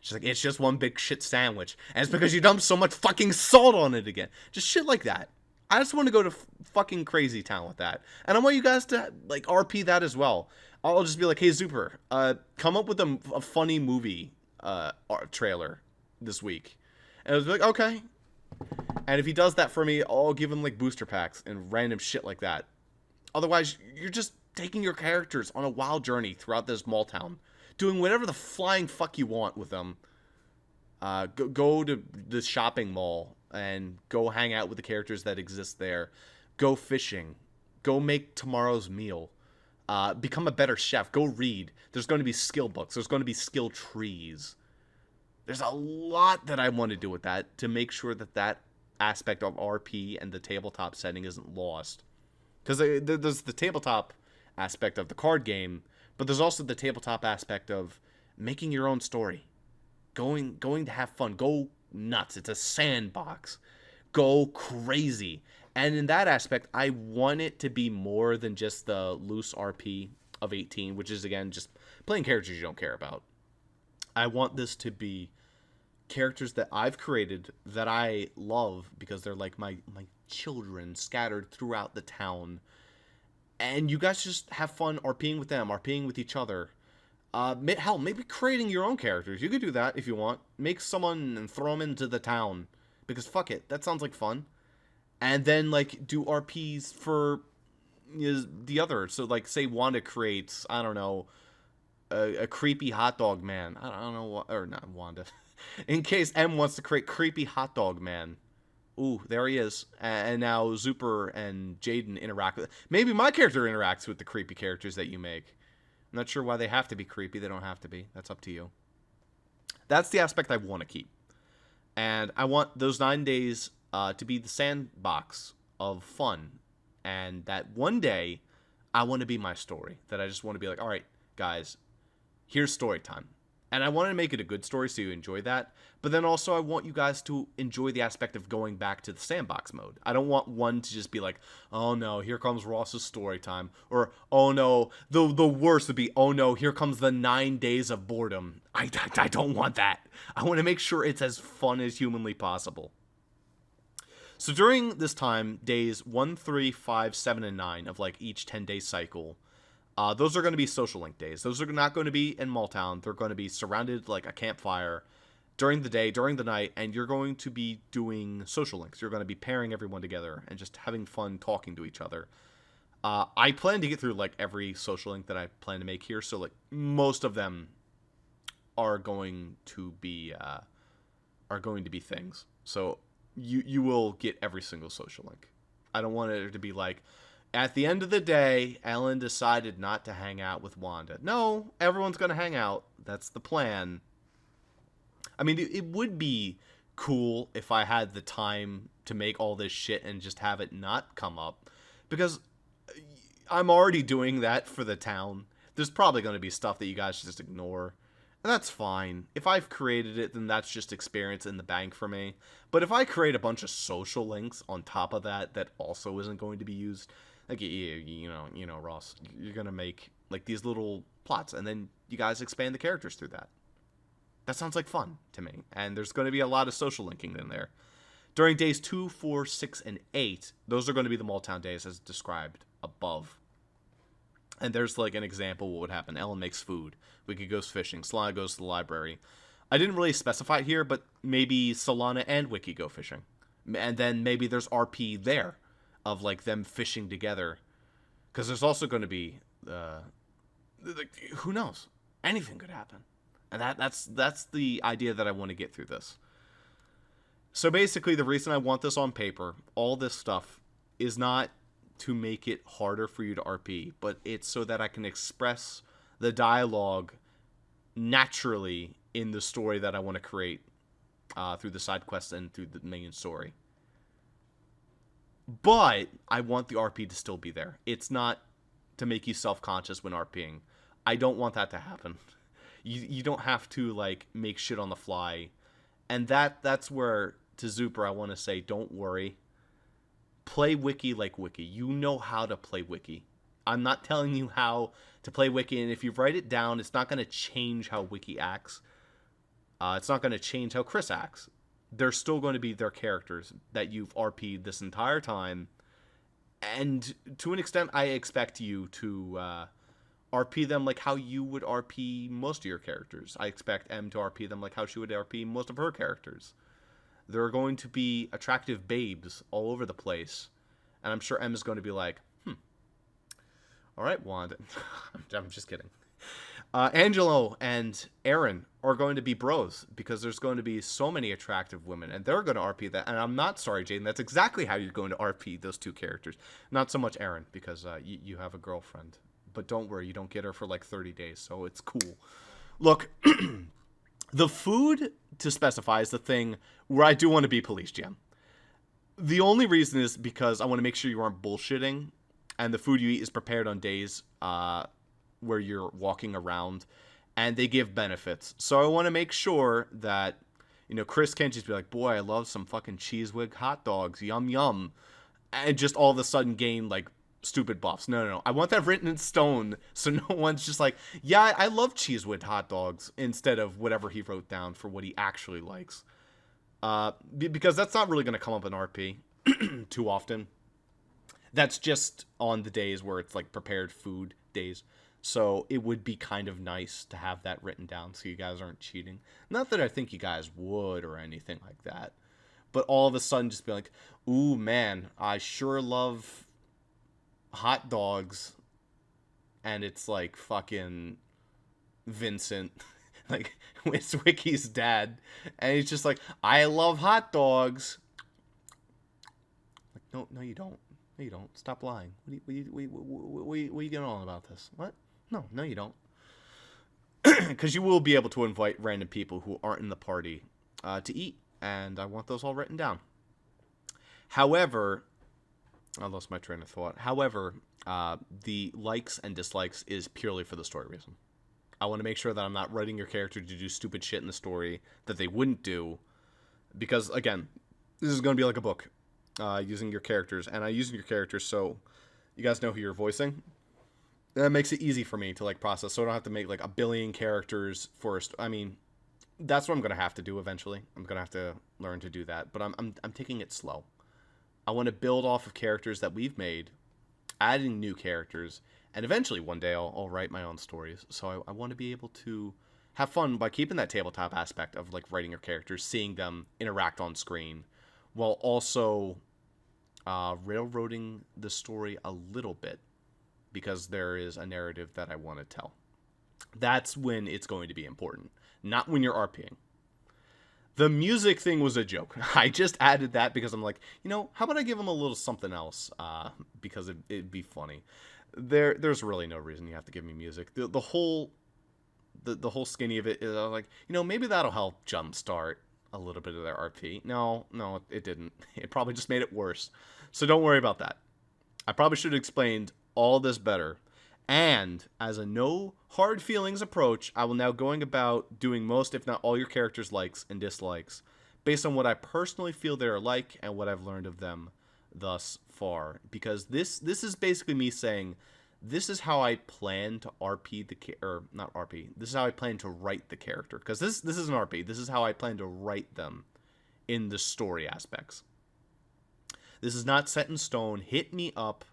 She's like, it's just one big shit sandwich. And it's because you dumped so much fucking salt on it again. Just shit like that. I just want to go to fucking crazy town with that. And I want you guys to, like, RP that as well. I'll just be like, hey, Zuper, come up with a funny movie trailer this week. And I was like, okay. And if he does that for me, I'll give him, like, booster packs and random shit like that. Otherwise, you're just taking your characters on a wild journey throughout this small town. Doing whatever the flying fuck you want with them. Go to the shopping mall and go hang out with the characters that exist there. Go fishing. Go make tomorrow's meal. Become a better chef. Go read. There's going to be skill books. There's going to be skill trees. There's a lot that I want to do with that to make sure that that aspect of RP and the tabletop setting isn't lost. Because there's the tabletop aspect of the card game, but there's also the tabletop aspect of making your own story. Going to have fun. Go nuts. It's a sandbox. Go crazy. And in that aspect, I want it to be more than just the loose RP of 18, which is, again, just playing characters you don't care about. I want this to be characters that I've created that I love because they're like my children scattered throughout the town. And you guys just have fun RPing with them, RPing with each other. Hell, maybe creating your own characters. You could do that if you want. Make someone and throw them into the town. Because fuck it, that sounds like fun. And then, like, do RPs for the other. So, like, say Wanda creates, I don't know, a creepy hot dog man. I don't know, or not Wanda. In case M wants to create creepy hot dog man. Ooh, there he is. And now Zuper and Jaden interact with... Maybe my character interacts with the creepy characters that you make. I'm not sure why they have to be creepy. They don't have to be. That's up to you. That's the aspect I want to keep. And I want those 9 days to be the sandbox of fun. And that one day, I want to be my story. That I just want to be like, all right, guys, here's story time. And I want to make it a good story so you enjoy that. But then also I want you guys to enjoy the aspect of going back to the sandbox mode. I don't want one to just be like, oh no, here comes Ross's story time. Or, oh no, the worst would be, oh no, here comes the 9 days of boredom. I don't want that. I want to make sure it's as fun as humanly possible. So during this time, days 1, 3, 5, 7, and 9 of like each 10-day cycle, those are going to be social link days. Those are not going to be in Malltown. They're going to be surrounded like a campfire during the day, during the night, and you're going to be doing social links. You're going to be pairing everyone together and just having fun talking to each other. I plan to get through like every social link that I plan to make here, so like most of them are going to be things. So you will get every single social link. I don't want it to be like, at the end of the day, Ellen decided not to hang out with Wanda. No, everyone's going to hang out. That's the plan. I mean, it would be cool if I had the time to make all this shit and just have it not come up. Because I'm already doing that for the town. There's probably going to be stuff that you guys just ignore. And that's fine. If I've created it, then that's just experience in the bank for me. But if I create a bunch of social links on top of that also isn't going to be used... Like, you know, Ross, you're going to make, like, these little plots, and then you guys expand the characters through that. That sounds like fun to me, and there's going to be a lot of social linking in there. During days 2, 4, 6, and 8, those are going to be the Malltown days as described above. And there's like an example of what would happen. Ellen makes food. Wiki goes fishing. Solana goes to the library. I didn't really specify it here, but maybe Solana and Wiki go fishing. And then maybe there's RP there of like them fishing together. Because there's also going to be, who knows? Anything could happen. And that's the idea that I want to get through this. So basically, the reason I want this on paper, all this stuff, is not to make it harder for you to RP, but it's so that I can express the dialogue naturally in the story that I want to create through the side quests and through the main story. But I want the RP to still be there. It's not to make you self-conscious when RPing. I don't want that to happen. You don't have to like make shit on the fly. And that's where, to Zuper, I want to say, don't worry. Play Wiki like Wiki. You know how to play Wiki. I'm not telling you how to play Wiki, and if you write it down, it's not going to change how Wiki acts. It's not going to change how Chris acts. They're still going to be their characters that you've RP'd this entire time. And to an extent, I expect you to RP them like how you would RP most of your characters. I expect M to RP them like how she would RP most of her characters. There are going to be attractive babes all over the place. And I'm sure M is going to be like, all right, Wanda. I'm just kidding. Angelo and Aaron are going to be bros because there's going to be so many attractive women, and they're going to RP that. And I'm not sorry, Jaden. That's exactly how you're going to RP those two characters. Not so much Aaron because you have a girlfriend. But don't worry, you don't get her for like 30 days, so it's cool. Look, the food, to specify, is the thing where I do want to be police jam. The only reason is because I want to make sure you aren't bullshitting, and the food you eat is prepared on days where you're walking around, and they give benefits. So I want to make sure that, Chris can't just be like, boy, I love some fucking Cheesewig hot dogs, yum yum, and just all of a sudden gain, like, stupid buffs. No. I want that written in stone, so no one's just like, yeah, I love Cheesewig hot dogs, instead of whatever he wrote down for what he actually likes. Because that's not really going to come up in RP too often. That's just on the days where it's like prepared food days. So it would be kind of nice to have that written down so you guys aren't cheating. Not that I think you guys would or anything like that. But all of a sudden just be like, ooh, man, I sure love hot dogs. And it's like fucking Vincent. Like, it's Wiki's dad. And he's just like, I love hot dogs. Like, no, you don't. No, you don't. Stop lying. What are you getting on about this? What? No, you don't. Because you will be able to invite random people who aren't in the party to eat. And I want those all written down. However, I lost my train of thought. However, the likes and dislikes is purely for the story reason. I want to make sure that I'm not writing your character to do stupid shit in the story that they wouldn't do. Because, again, this is going to be like a book. Using your characters, and using your characters so you guys know who you're voicing. That makes it easy for me to like process, so I don't have to make like a billion characters first. I mean, that's what I'm gonna have to do eventually. I'm gonna have to learn to do that, but I'm taking it slow. I want to build off of characters that we've made, adding new characters, and eventually one day I'll write my own stories. So I want to be able to have fun by keeping that tabletop aspect of like writing your characters, seeing them interact on screen, while also railroading the story a little bit because there is a narrative that I want to tell. That's when it's going to be important, not when you're RPing. The music thing was a joke. I just added that because I'm like, how about I give them a little something else because it'd be funny. There's really no reason you have to give me music. The whole skinny of it is like, maybe that'll help jumpstart a little bit of their RP. No, it didn't. It probably just made it worse. So don't worry about that. I probably should have explained all this better. And as a no hard feelings approach, I will now going about doing most, if not all, your characters' likes and dislikes based on what I personally feel they're like and what I've learned of them thus far. Because this is basically me saying, this is how I plan to RP not RP. This is how I plan to write the character. Because this isn't RP. This is how I plan to write them in the story aspects. This is not set in stone. Hit me up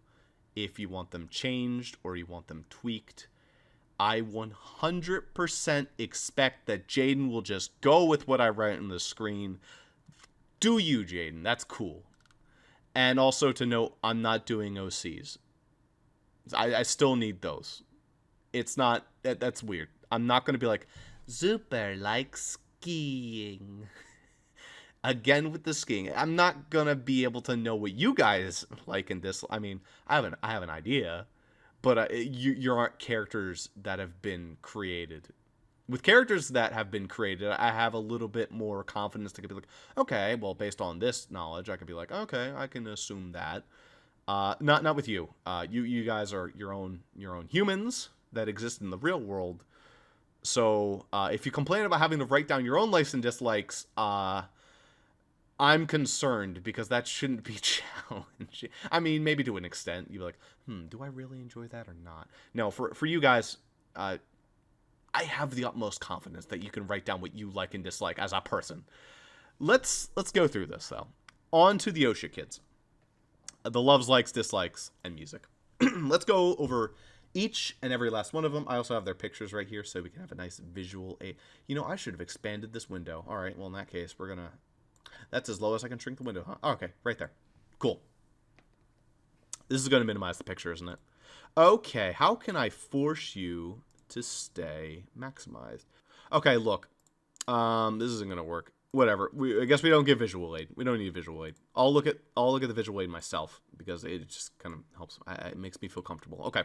if you want them changed or you want them tweaked. I 100% expect that Jaden will just go with what I write on the screen. Do you, Jaden? That's cool. And also to note, I'm not doing OCs. I still need those. It's not... That's weird. I'm not going to be like, Super likes skiing. Again with the skiing. I'm not going to be able to know what you guys like in this. I mean, I have an idea. But you aren't characters that have been created. With characters that have been created, I have a little bit more confidence to be like, okay, well, based on this knowledge, I could be like, okay, I can assume that. Not with you. You guys are your own humans that exist in the real world. So if you complain about having to write down your own likes and dislikes, I'm concerned because that shouldn't be challenging. I mean, maybe to an extent, you'd be like, do I really enjoy that or not? No, for you guys, I have the utmost confidence that you can write down what you like and dislike as a person. Let's go through this, though. On to the OSHA kids. The loves, likes, dislikes, and music. Let's go over each and every last one of them. I also have their pictures right here so we can have a nice visual aid. You know, I should have expanded this window. All right, well, in that case, we're going to... That's as low as I can shrink the window, huh? Oh, okay, right there. Cool. This is going to minimize the picture, isn't it? Okay, how can I force you to stay maximized? Okay, look. This isn't going to work. Whatever. I guess we don't get visual aid. We don't need visual aid. I'll look at the visual aid myself because it just kind of helps. It makes me feel comfortable. Okay.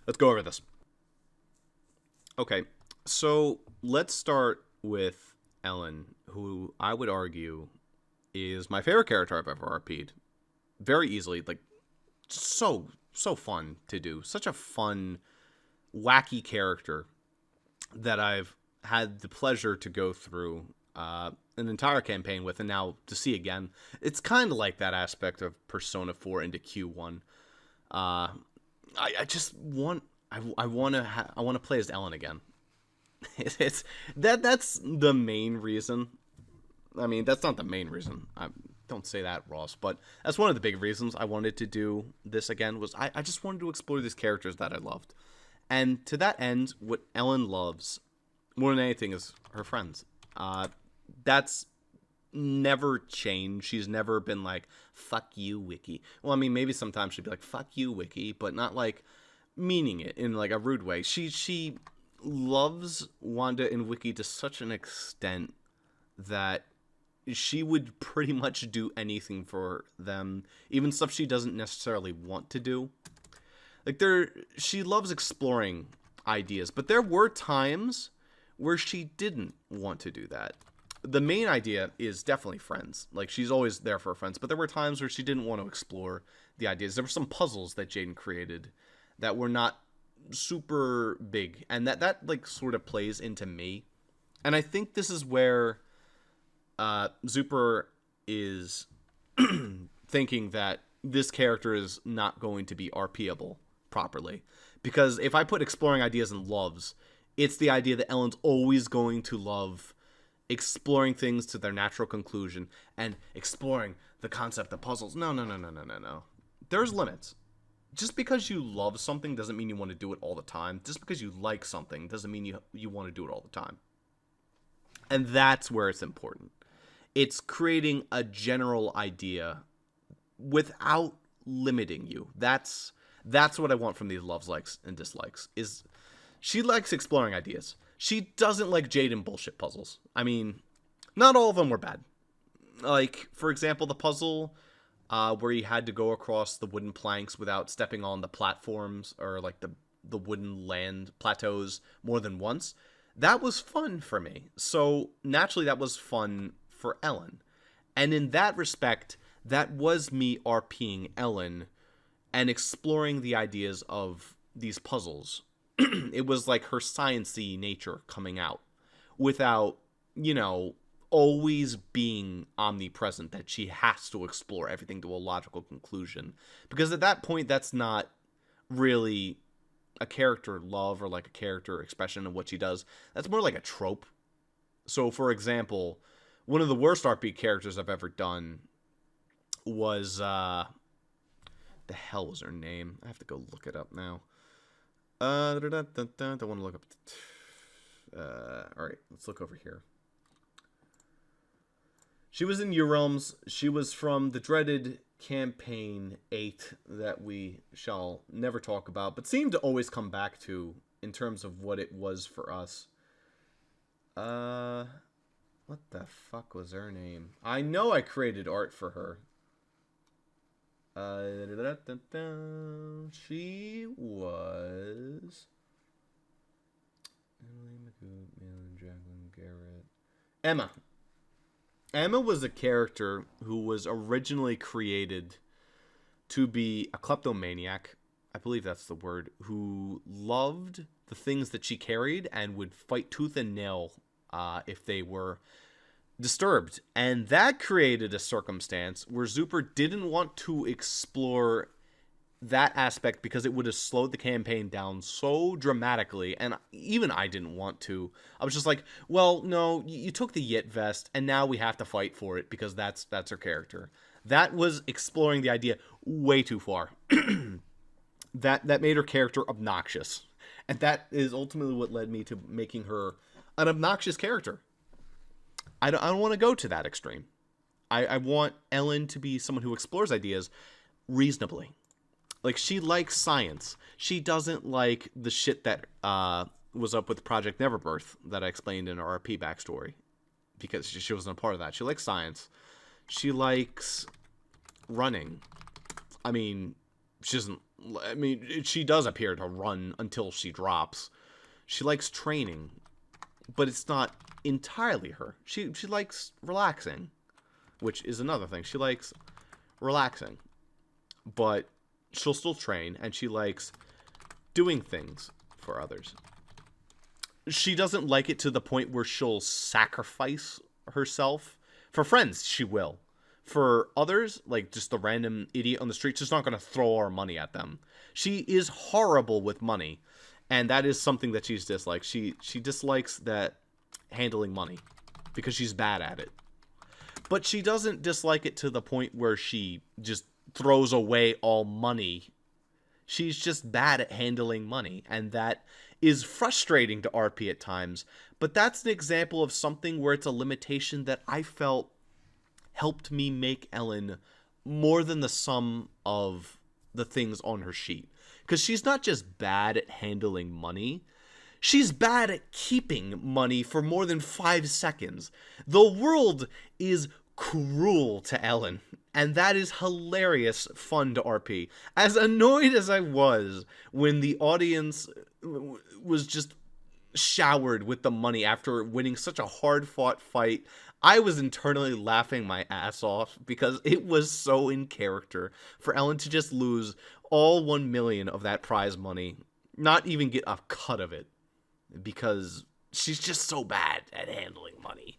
Let's go over this. Okay, so let's start with Ellen, who I would argue is my favorite character I've ever RP'd. Very easily, like, so fun to do. Such a fun, wacky character that I've had the pleasure to go through an entire campaign with, and now to see again. It's kind of like that aspect of Persona 4 into Q1. I just want... I want to play as Ellen again. That's the main reason. I mean, that's not the main reason. Don't say that, Ross. But that's one of the big reasons I wanted to do this again. Was I just wanted to explore these characters that I loved, and to that end, what Ellen loves more than anything is her friends. That's never changed. She's never been like, "Fuck you, Wiki." Well, I mean, maybe sometimes she'd be like, "Fuck you, Wiki," but not like meaning it in like a rude way. She loves Wanda and Wiki to such an extent that she would pretty much do anything for them, even stuff she doesn't necessarily want to do. Like she loves exploring ideas, but there were times where she didn't want to do that. The main idea is definitely friends. Like, she's always there for her friends, but there were times where she didn't want to explore the ideas. There were some puzzles that Jaden created that were not super big, and that like sort of plays into me. And I think this is where Zuper is thinking that this character is not going to be RPable properly, because if I put exploring ideas and loves, it's the idea that Ellen's always going to love exploring things to their natural conclusion and exploring the concept of puzzles. No. There's limits. Just because you love something doesn't mean you want to do it all the time. Just because you like something doesn't mean you want to do it all the time. And that's where it's important. It's creating a general idea without limiting you. That's what I want from these loves, likes, and dislikes. Is she likes exploring ideas. She doesn't like Jaden bullshit puzzles. I mean, not all of them were bad. Like, for example, the puzzle where you had to go across the wooden planks without stepping on the platforms or like the wooden land plateaus more than once. That was fun for me. So naturally that was fun for Ellen. And in that respect, that was me RPing Ellen and exploring the ideas of these puzzles. It was like her science-y nature coming out without, always being omnipresent, that she has to explore everything to a logical conclusion. Because at that point, that's not really a character love or like a character expression of what she does. That's more like a trope. So, for example, One of the worst RP characters I've ever done was the hell was her name? I have to go look it up now. Don't want to look up. All right, let's look over here. She was in Your Realms. She was from the dreaded campaign 8 that we shall never talk about, but seem to always come back to in terms of what it was for us. What the fuck was her name? I know I created art for her. She was Emma. Emma was a character who was originally created to be a kleptomaniac. I believe that's the word. Who loved the things that she carried and would fight tooth and nail if they were disturbed. And that created a circumstance where Zuper didn't want to explore that aspect because it would have slowed the campaign down so dramatically, and even I didn't want to. I was just like, well, no, you took the Yit vest, and now we have to fight for it because that's her character. That was exploring the idea way too far. That made her character obnoxious, and that is ultimately what led me to making her an obnoxious character. I don't want to go to that extreme. I want Ellen to be someone who explores ideas reasonably. Like, she likes science. She doesn't like the shit that was up with Project Neverbirth that I explained in our RP backstory, because she wasn't a part of that. She likes science. She likes running. I mean, she does appear to run until she drops. She likes training, but it's not entirely her. She likes relaxing, which is another thing. She likes relaxing, but she'll still train, and she likes doing things for others. She doesn't like it to the point where she'll sacrifice herself. For friends, she will. For others, like just the random idiot on the street, she's not going to throw our money at them. She is horrible with money, and that is something that she's disliked. She dislikes that handling money because she's bad at it. But she doesn't dislike it to the point where she just throws away all money. She's just bad at handling money, and that is frustrating to RP at times. But that's an example of something where it's a limitation that I felt helped me make Ellen more than the sum of the things on her sheet. Because she's not just bad at handling money, she's bad at keeping money for more than 5 seconds. The world is cruel to Ellen, and that is hilarious fun to RP. As annoyed as I was when the audience was just showered with the money after winning such a hard-fought fight, I was internally laughing my ass off because it was so in character for Ellen to just lose all 1 million of that prize money, not even get a cut of it, because she's just so bad at handling money.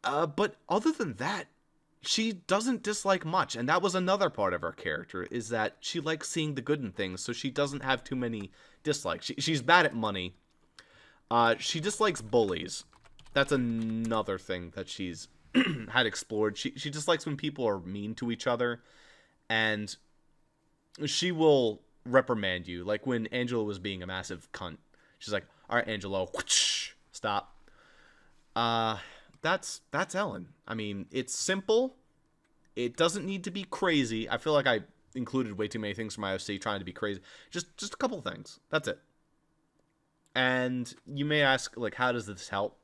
But other than that, she doesn't dislike much, and that was another part of her character, is that she likes seeing the good in things, so she doesn't have too many dislikes. She's bad at money. She dislikes bullies. That's another thing that she's had explored. She dislikes when people are mean to each other, and she will reprimand you. Like when Angela was being a massive cunt. She's like, all right, Angelo, stop. That's Ellen. I mean, it's simple. It doesn't need to be crazy. I feel like I included way too many things from IOC trying to be crazy. Just a couple things. That's it. And you may ask, like, how does this help?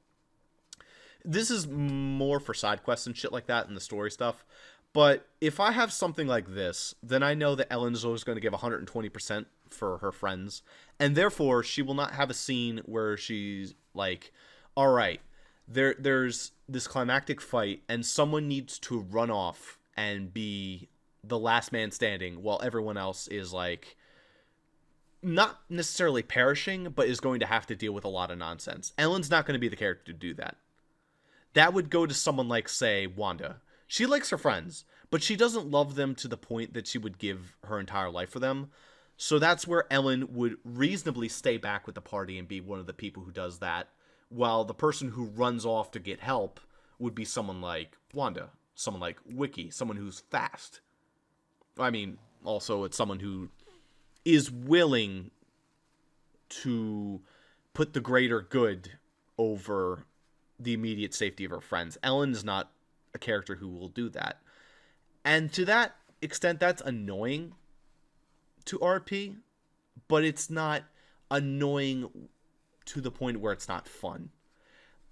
This is more for side quests and shit like that and the story stuff. But if I have something like this, then I know that Ellen is always going to give 120% for her friends. And therefore, she will not have a scene where she's like, all right, there's this climactic fight and someone needs to run off and be the last man standing while everyone else is like not necessarily perishing, but is going to have to deal with a lot of nonsense. Ellen's not going to be the character to do that. That would go to someone like, say, Wanda. She likes her friends, but she doesn't love them to the point that she would give her entire life for them. So that's where Ellen would reasonably stay back with the party and be one of the people who does that, while the person who runs off to get help would be someone like Wanda, someone like Wiki, someone who's fast. I mean, also it's someone who is willing to put the greater good over the immediate safety of her friends. Ellen's not a character who will do that. And to that extent, that's annoying to RP, but it's not annoying to the point where it's not fun.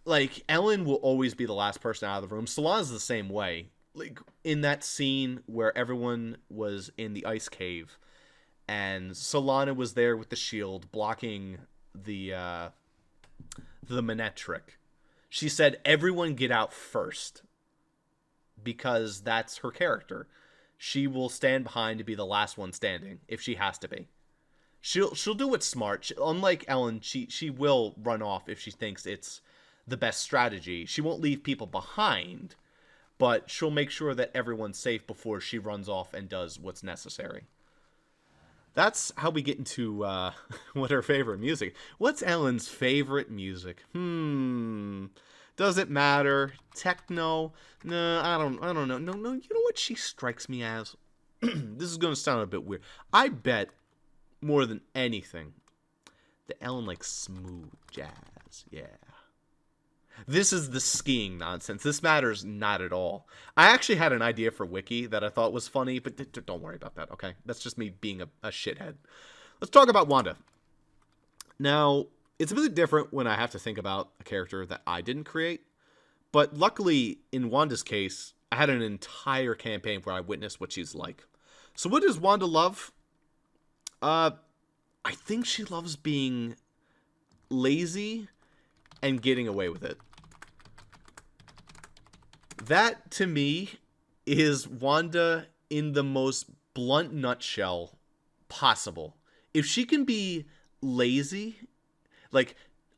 Like, Ellen will always be the last person out of the room. Solana's the same way. Like, in that scene where everyone was in the ice cave, and Solana was there with the shield, blocking the Manette trick. She said, everyone get out first. Because that's her character. She will stand behind to be the last one standing, if she has to be. She'll do what's smart. Unlike Ellen, she will run off if she thinks it's the best strategy. She won't leave people behind, but she'll make sure that everyone's safe before she runs off and does what's necessary. That's how we get into what her favorite music. What's Ellen's favorite music? Does it matter? Techno? No, I don't know. No. You know what she strikes me as? This is going to sound a bit weird. I bet more than anything that Ellen likes smooth jazz. Yeah. This is the skiing nonsense. This matters not at all. I actually had an idea for Wiki that I thought was funny, but don't worry about that, okay? That's just me being a shithead. Let's talk about Wanda. Now, it's a bit different when I have to think about a character that I didn't create, but luckily, in Wanda's case, I had an entire campaign where I witnessed what she's like. So what does Wanda love? I think she loves being lazy and getting away with it. That, to me, is Wanda in the most blunt nutshell possible. If she can be lazy, like,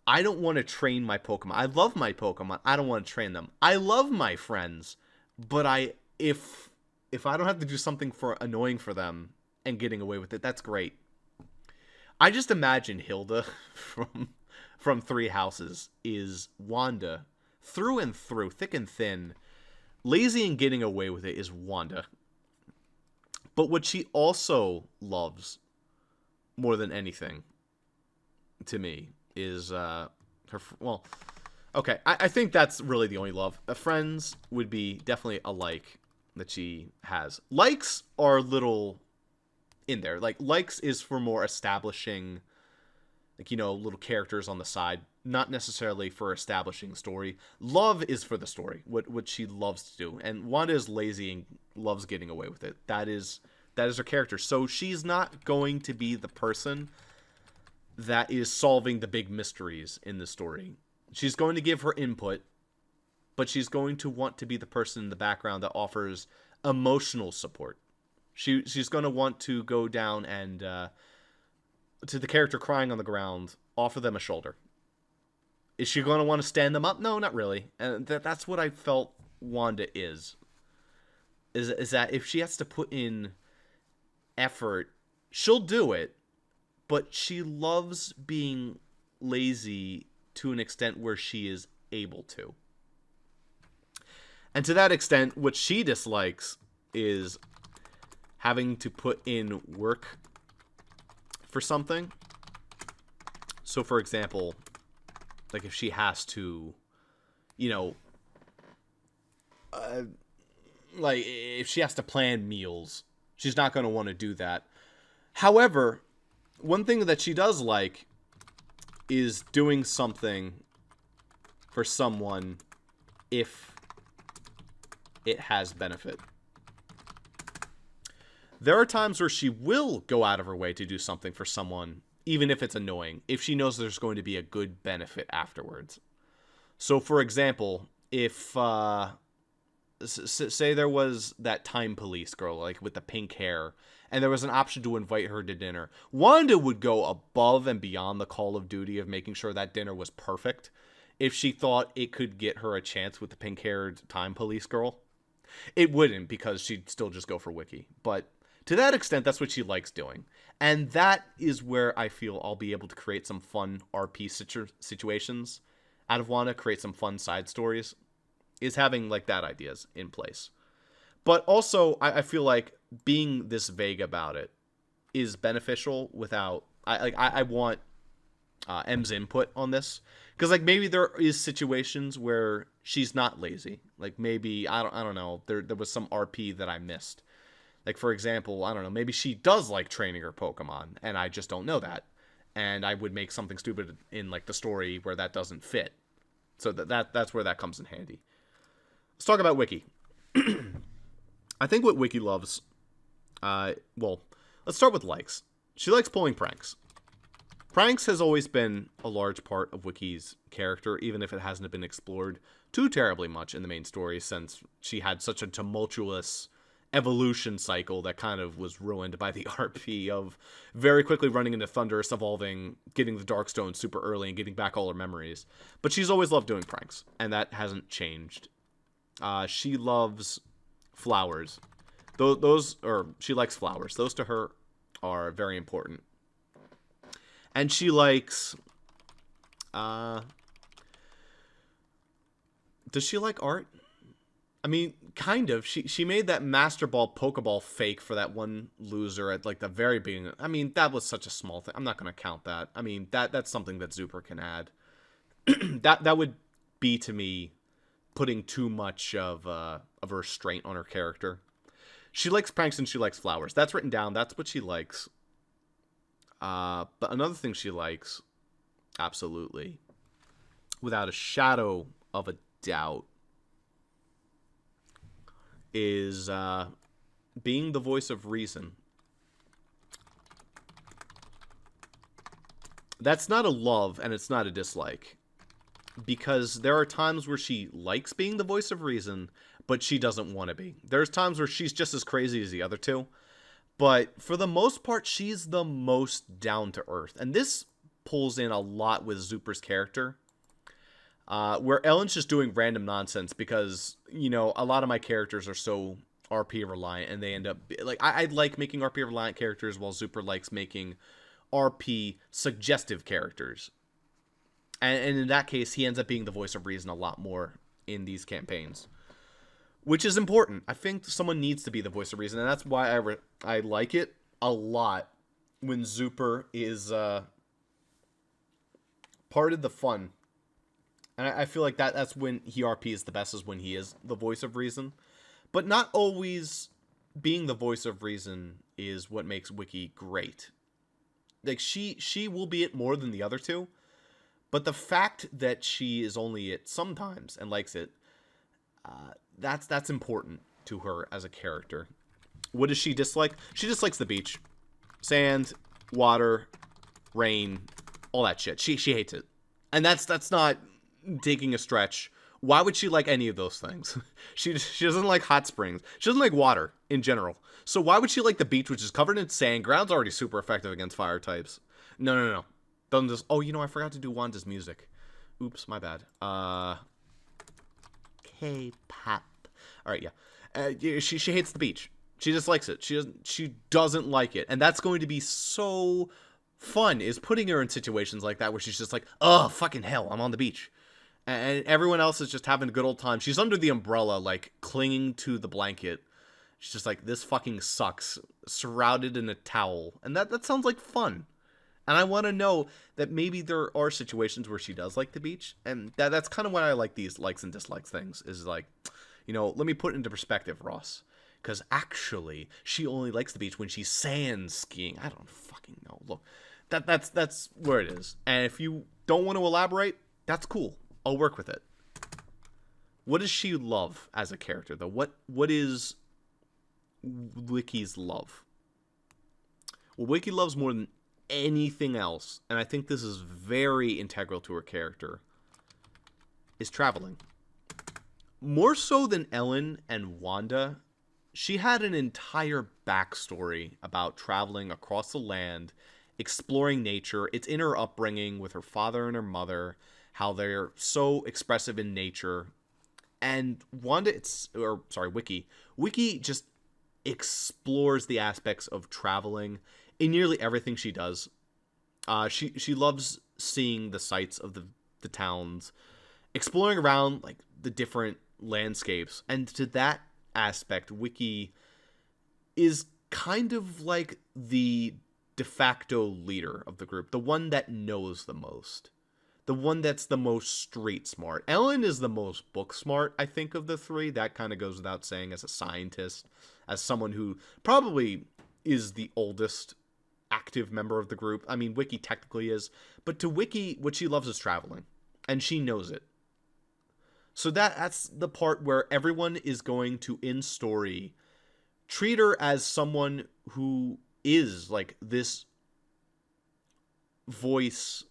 I don't want to train my Pokemon. I love my Pokemon. I don't want to train them. I love my friends, but if I don't have to do something annoying for them and getting away with it, that's great. I just imagine Hilda from Three Houses is Wanda through and through, thick and thin. Lazy and getting away with it is Wanda. But what she also loves more than anything, to me, is her. Well, okay, I think that's really the only love. Friends would be definitely a like that she has. Likes are little in there. Like, likes is for more establishing, like, you know, little characters on the side, not necessarily for establishing the story. Love is for the story, what she loves to do. And Wanda is lazy and loves getting away with it. That is her character. So she's not going to be the person that is solving the big mysteries in the story. She's going to give her input, but she's going to want to be the person in the background that offers emotional support. She's going to want to go down and, to the character crying on the ground, offer them a shoulder. Is she going to want to stand them up? No, not really. And that's what I felt Wanda is that if she has to put in effort, she'll do it, but she loves being lazy to an extent where she is able to. And to that extent, what she dislikes is having to put in work for something. So, for example, like if she has to, you know, like if she has to plan meals, she's not going to want to do that. However, one thing that she does like is doing something for someone if it has benefit. There are times where she will go out of her way to do something for someone, even if it's annoying, if she knows there's going to be a good benefit afterwards. So, for example, if, say there was that time police girl, like with the pink hair, and there was an option to invite her to dinner, Wanda would go above and beyond the Call of Duty of making sure that dinner was perfect if she thought it could get her a chance with the pink-haired time police girl. It wouldn't, because she'd still just go for Wiki. But to that extent, that's what she likes doing. And that is where I feel I'll be able to create some fun RP situations out of Wanda, create some fun side stories. is having like that ideas in place. But also, I feel like being this vague about it is beneficial without I want M's input on this, because like maybe there is situations where she's not lazy. Like maybe I don't know, there was some RP that I missed. Like for example, I don't know, maybe she does like training her Pokemon and I just don't know that. And I would make something stupid in like the story where that doesn't fit. So that's where that comes in handy. Let's talk about Wiki. I think what Wiki loves, well, let's start with likes. She likes pulling pranks. Pranks has always been a large part of Wiki's character, even if it hasn't been explored too terribly much in the main story, since she had such a tumultuous evolution cycle that kind of was ruined by the RP of very quickly running into Thundurus, evolving, getting the Darkstone super early, and getting back all her memories. But she's always loved doing pranks, and that hasn't changed. She loves flowers. She likes flowers. Those to her are very important. And she likes, does she like art? I mean, kind of. She made that Master Ball Pokeball fake for that one loser at like the very beginning. I mean, that was such a small thing. I'm not going to count that. I mean, that's something that Zuper can add. that would be, to me, putting too much of a restraint on her character. She likes pranks and she likes flowers. That's written down. That's what she likes. But another thing she likes, absolutely, without a shadow of a doubt, is being the voice of reason. That's not a love and it's not a dislike, because there are times where she likes being the voice of reason, but she doesn't want to be. There's times where she's just as crazy as the other two, but for the most part, she's the most down to earth. And this pulls in a lot with Zuper's character, where Ellen's just doing random nonsense because, you know, a lot of my characters are so RP reliant, and they end up like I like making RP reliant characters, while Zuper likes making RP suggestive characters. And in that case, he ends up being the voice of reason a lot more in these campaigns, which is important. I think someone needs to be the voice of reason, and that's why I like it a lot when Zuper is part of the fun. And I feel like that's when he RPs the best, is when he is the voice of reason. But not always being the voice of reason is what makes Wiki great. Like, she will be it more than the other two, but the fact that she is only it sometimes and likes it, that's important to her as a character. What does she dislike? She dislikes the beach. Sand, water, rain, all that shit. She hates it. And that's not taking a stretch. Why would she like any of those things? She doesn't like hot springs. She doesn't like water in general. So why would she like the beach, which is covered in sand? Ground's already super effective against fire types. No. Doesn't just... Oh, you know, I forgot to do Wanda's music. Oops, my bad. K-pop. All right, yeah. She hates the beach. She dislikes it. She doesn't like it. And that's going to be so fun, is putting her in situations like that where she's just like, oh, fucking hell, I'm on the beach. And everyone else is just having a good old time. She's under the umbrella, like, clinging to the blanket. She's just like, this fucking sucks. Shrouded in a towel. And that sounds like fun. And I want to know that maybe there are situations where she does like the beach. And that's kind of why I like these likes and dislikes things. Is like, you know, let me put it into perspective, Ross. Because actually, she only likes the beach when she's sand skiing. I don't fucking know. Look, that's where it is. And if you don't want to elaborate, that's cool. I'll work with it. What does she love as a character, though? What is Wiki's love? Well, Wiki loves more than anything else, and I think this is very integral to her character, is traveling. More so than Ellen and Wanda, she had an entire backstory about traveling across the land, exploring nature. It's in her upbringing with her father and her mother, how they're so expressive in nature. And Wiki just explores the aspects of traveling in nearly everything she does. She loves seeing the sights of the towns, exploring around like the different landscapes. And to that aspect, Wiki is kind of like the de facto leader of the group, the one that knows the most, the one that's the most street smart. Ellen is the most book smart, I think, of the three. That kind of goes without saying, as a scientist, as someone who probably is the oldest active member of the group. I mean, Wiki technically is, but to Wiki, what she loves is traveling, and she knows it. So that's the part where everyone is going to, in story, treat her as someone who is like this voice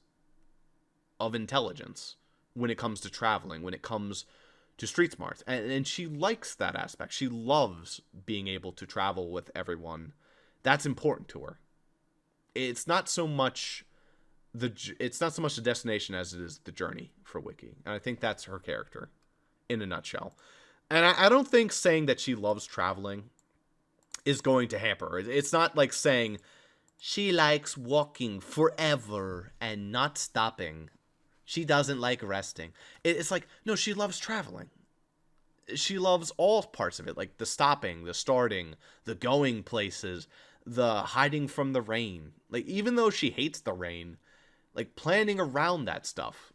of intelligence when it comes to traveling, when it comes to street smarts. And she likes that aspect. She loves being able to travel with everyone. That's important to her. It's not so much the destination as it is the journey for Wiki. And I think that's her character in a nutshell. And I don't think saying that she loves traveling is going to hamper her. It's not like saying she likes walking forever and not stopping. She doesn't like resting. It's like, no, she loves traveling. She loves all parts of it, like the stopping, the starting, the going places, the hiding from the rain. Like, even though she hates the rain, like, planning around that stuff.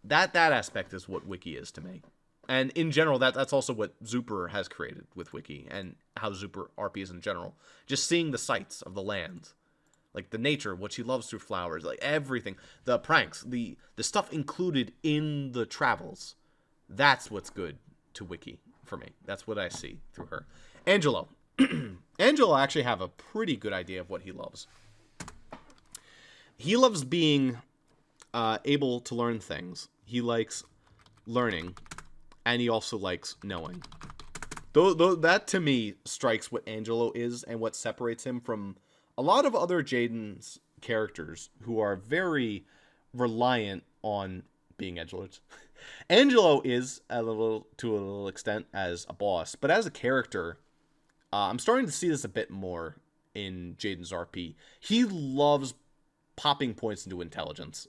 That aspect is what Wiki is to me. And in general, that's also what Zuper has created with Wiki, and how Zuper RP is in general. Just seeing the sights of the land. Like the nature, what she loves through flowers, like everything. The pranks, the stuff included in the travels. That's what's good to Wiki for me. That's what I see through her. Angelo. Angelo, I actually have a pretty good idea of what he loves. He loves being able to learn things. He likes learning. And he also likes knowing. That, to me, strikes what Angelo is and what separates him from a lot of other Jaden's characters who are very reliant on being edgelords. Angelo is, to a little extent, as a boss. But as a character, I'm starting to see this a bit more in Jaden's RP. He loves popping points into intelligence,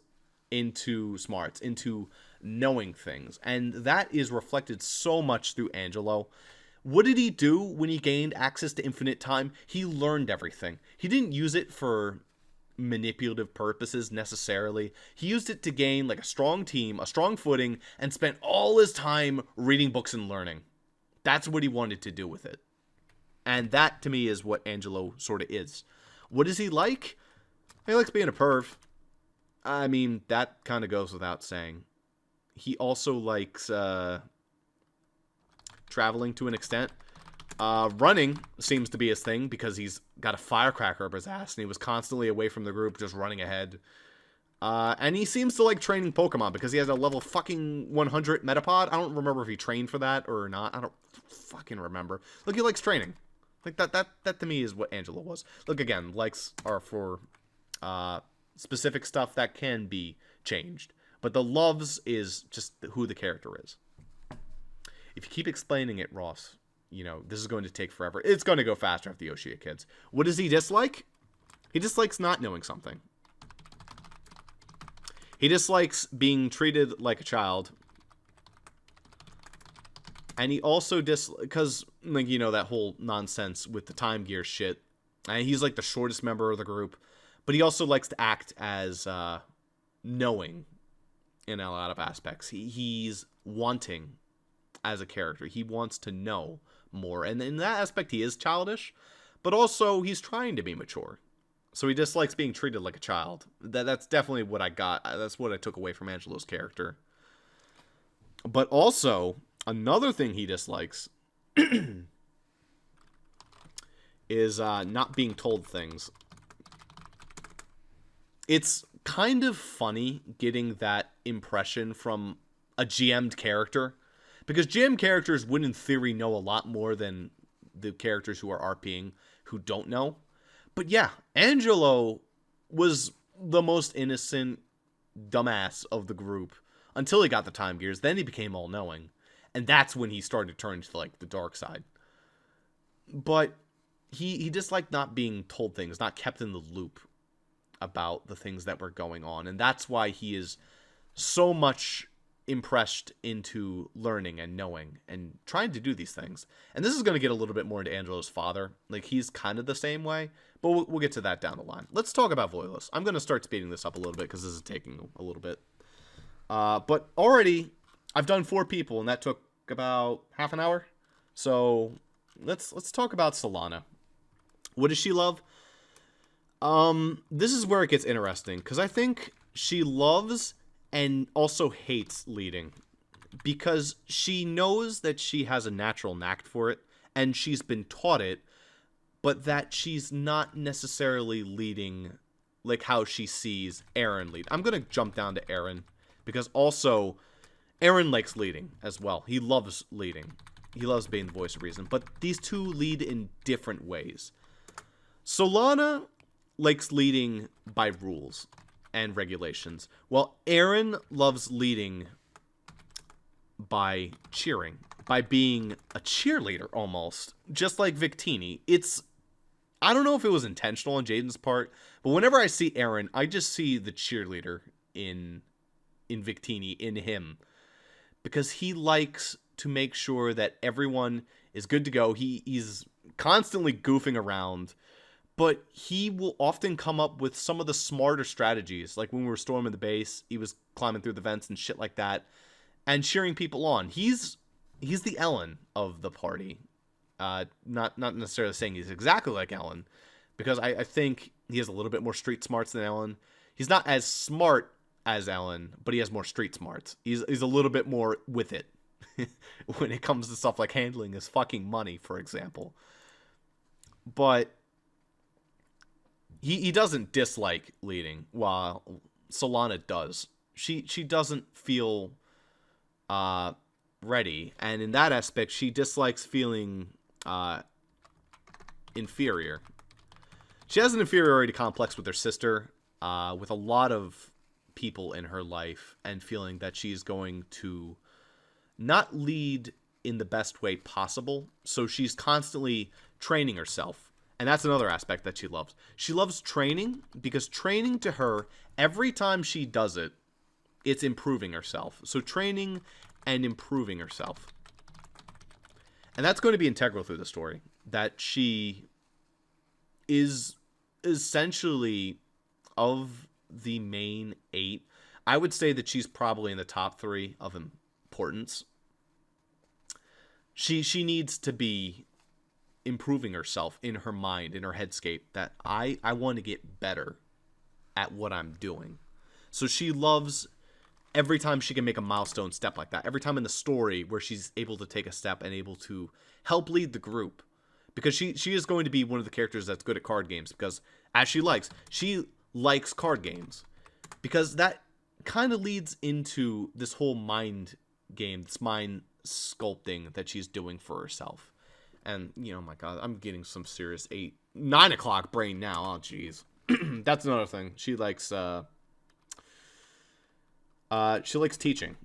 into smarts, into knowing things, and that is reflected so much through Angelo. What did he do when he gained access to infinite time? He learned everything. He didn't use it for manipulative purposes necessarily. He used it to gain like a strong team, a strong footing, and spent all his time reading books and learning. That's what he wanted to do with it. And that, to me, is what Angelo sort of is. What is he like? He likes being a perv. I mean, that kind of goes without saying. He also likes traveling to an extent. Running seems to be his thing because he's got a firecracker up his ass and he was constantly away from the group just running ahead. And he seems to like training Pokemon because he has a level fucking 100 Metapod. I don't remember if he trained for that or not. I don't fucking remember. Look, he likes training. Like that to me is what Angelo was. Look, again, likes are for specific stuff that can be changed. But the loves is just who the character is. If you keep explaining it, Ross, you know, this is going to take forever. It's going to go faster after the Yoshia kids. What does he dislike? He dislikes not knowing something. He dislikes being treated like a child. And he also because, like, you know, that whole nonsense with the Time Gear shit. And he's like the shortest member of the group. But he also likes to act as knowing in a lot of aspects. He's wanting as a character. He wants to know more. And in that aspect, he is childish. But also, he's trying to be mature. So he dislikes being treated like a child. That's definitely what I got. That's what I took away from Angelo's character. But also, another thing he dislikes is not being told things. It's kind of funny getting that impression from a GM'd character. Because GM characters would, in theory, know a lot more than the characters who are RPing who don't know. But yeah, Angelo was the most innocent dumbass of the group until he got the Time Gears. Then he became all-knowing. And that's when he started to turn to, like, the dark side. But he disliked not being told things, not kept in the loop about the things that were going on. And that's why he is so much impressed into learning and knowing and trying to do these things. And this is going to get a little bit more into Angela's father. Like, he's kind of the same way, but we'll get to that down the line. Let's talk about Voiles. I'm going to start speeding this up a little bit because this is taking a little bit. But already, I've done 4 people, and that took about half an hour. So let's talk about Solana. What does she love? This is where it gets interesting, because I think she loves and also hates leading, because she knows that she has a natural knack for it, and she's been taught it, but that she's not necessarily leading like how she sees Aaron lead. I'm going to jump down to Aaron, because also Aaron likes leading as well. He loves leading. He loves being the voice of reason, but these two lead in different ways. Solana likes leading by rules and regulations, while Aaron loves leading by cheering, by being a cheerleader almost, just like Victini. I don't know if it was intentional on Jaden's part, but whenever I see Aaron, I just see the cheerleader in Victini, in him, because he likes to make sure that everyone is good to go. He's constantly goofing around, but he will often come up with some of the smarter strategies. Like when we were storming the base, he was climbing through the vents and shit like that, and cheering people on. He's the Ellen of the party. Not necessarily saying he's exactly like Ellen, because I think he has a little bit more street smarts than Ellen. He's not as smart as Ellen, but he has more street smarts. He's a little bit more with it when it comes to stuff like handling his fucking money, for example. But he doesn't dislike leading, while Solana does. She doesn't feel ready, and in that aspect, she dislikes feeling inferior. She has an inferiority complex with her sister, with a lot of people in her life, and feeling that she's going to not lead in the best way possible. So she's constantly training herself. And that's another aspect that she loves. She loves training, because training to her, every time she does it, it's improving herself. So training and improving herself. And that's going to be integral through the story. That she is essentially, of the main 8, I would say that she's probably in the top 3 of importance. She needs to be improving herself in her mind, in her headscape, that I want to get better at what I'm doing. So she loves every time she can make a milestone step like that. Every time in the story where she's able to take a step and able to help lead the group. Because she is going to be one of the characters that's good at card games. Because as she likes card games. Because that kind of leads into this whole mind game, this mind sculpting that she's doing for herself. And, oh my god, I'm getting some serious 9 o'clock brain now. Oh, jeez. That's another thing. She likes teaching.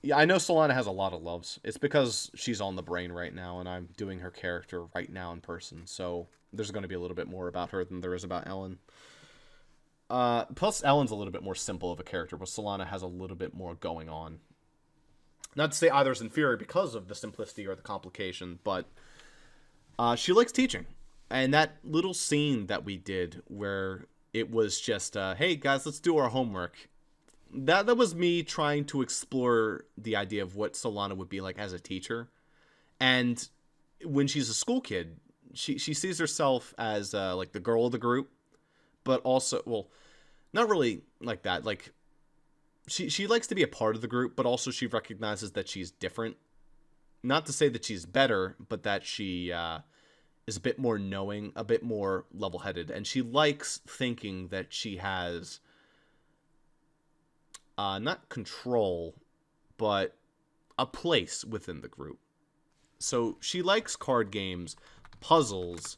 Yeah, I know Solana has a lot of loves. It's because she's on the brain right now, and I'm doing her character right now in person. So there's going to be a little bit more about her than there is about Ellen. Plus, Ellen's a little bit more simple of a character, but Solana has a little bit more going on. Not to say either is inferior because of the simplicity or the complication, but she likes teaching. And that little scene that we did where it was just, hey guys, let's do our homework. That was me trying to explore the idea of what Solana would be like as a teacher. And when she's a school kid, she sees herself as like the girl of the group, but also, well, not really like that. Like, She likes to be a part of the group, but also she recognizes that she's different. Not to say that she's better, but that she is a bit more knowing, a bit more level-headed. And she likes thinking that she has not control, but a place within the group. So she likes card games, puzzles,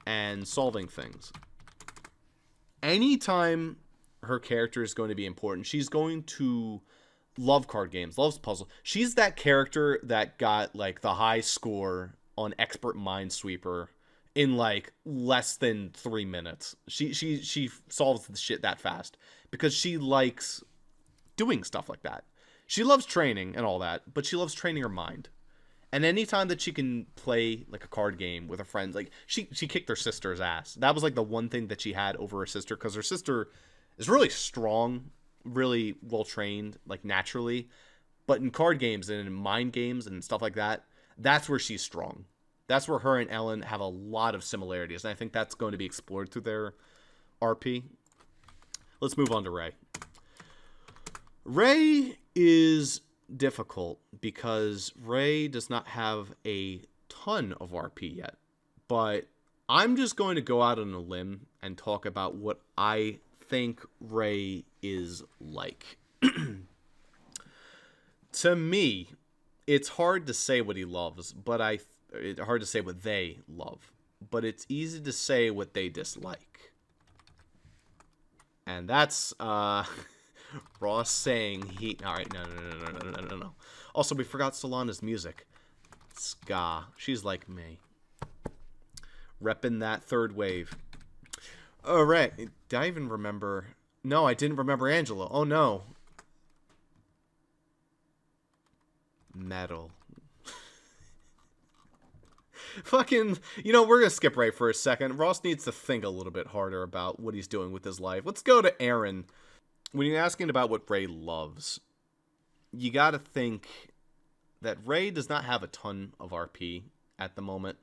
and solving things. Anytime her character is going to be important, she's going to love card games, loves puzzle. She's that character that got like the high score on Expert Minesweeper in like less than 3 minutes. She solves the shit that fast because she likes doing stuff like that. She loves training and all that, but she loves training her mind. And anytime that she can play like a card game with her friends, like she kicked her sister's ass. That was like the one thing that she had over her sister, because her sister is really strong, really well trained, like naturally. But in card games and in mind games and stuff like that, that's where she's strong. That's where her and Ellen have a lot of similarities, and I think that's going to be explored through their RP. Let's move on to Ray. Ray is difficult because Ray does not have a ton of RP yet, but I'm just going to go out on a limb and talk about what I think Ray is like. To me, it's hard to say what he loves, but it's hard to say what they love, but it's easy to say what they dislike. And that's Ross saying he... Alright, no. Also, we forgot Solana's music. Ska. She's like me. Reppin' that third wave. Alright, did I even remember... No, I didn't remember Angela. Oh, no. Metal. Fucking, we're gonna skip Ray for a second. Ross needs to think a little bit harder about what he's doing with his life. Let's go to Aaron. When you're asking about what Ray loves, you gotta think that Ray does not have a ton of RP at the moment.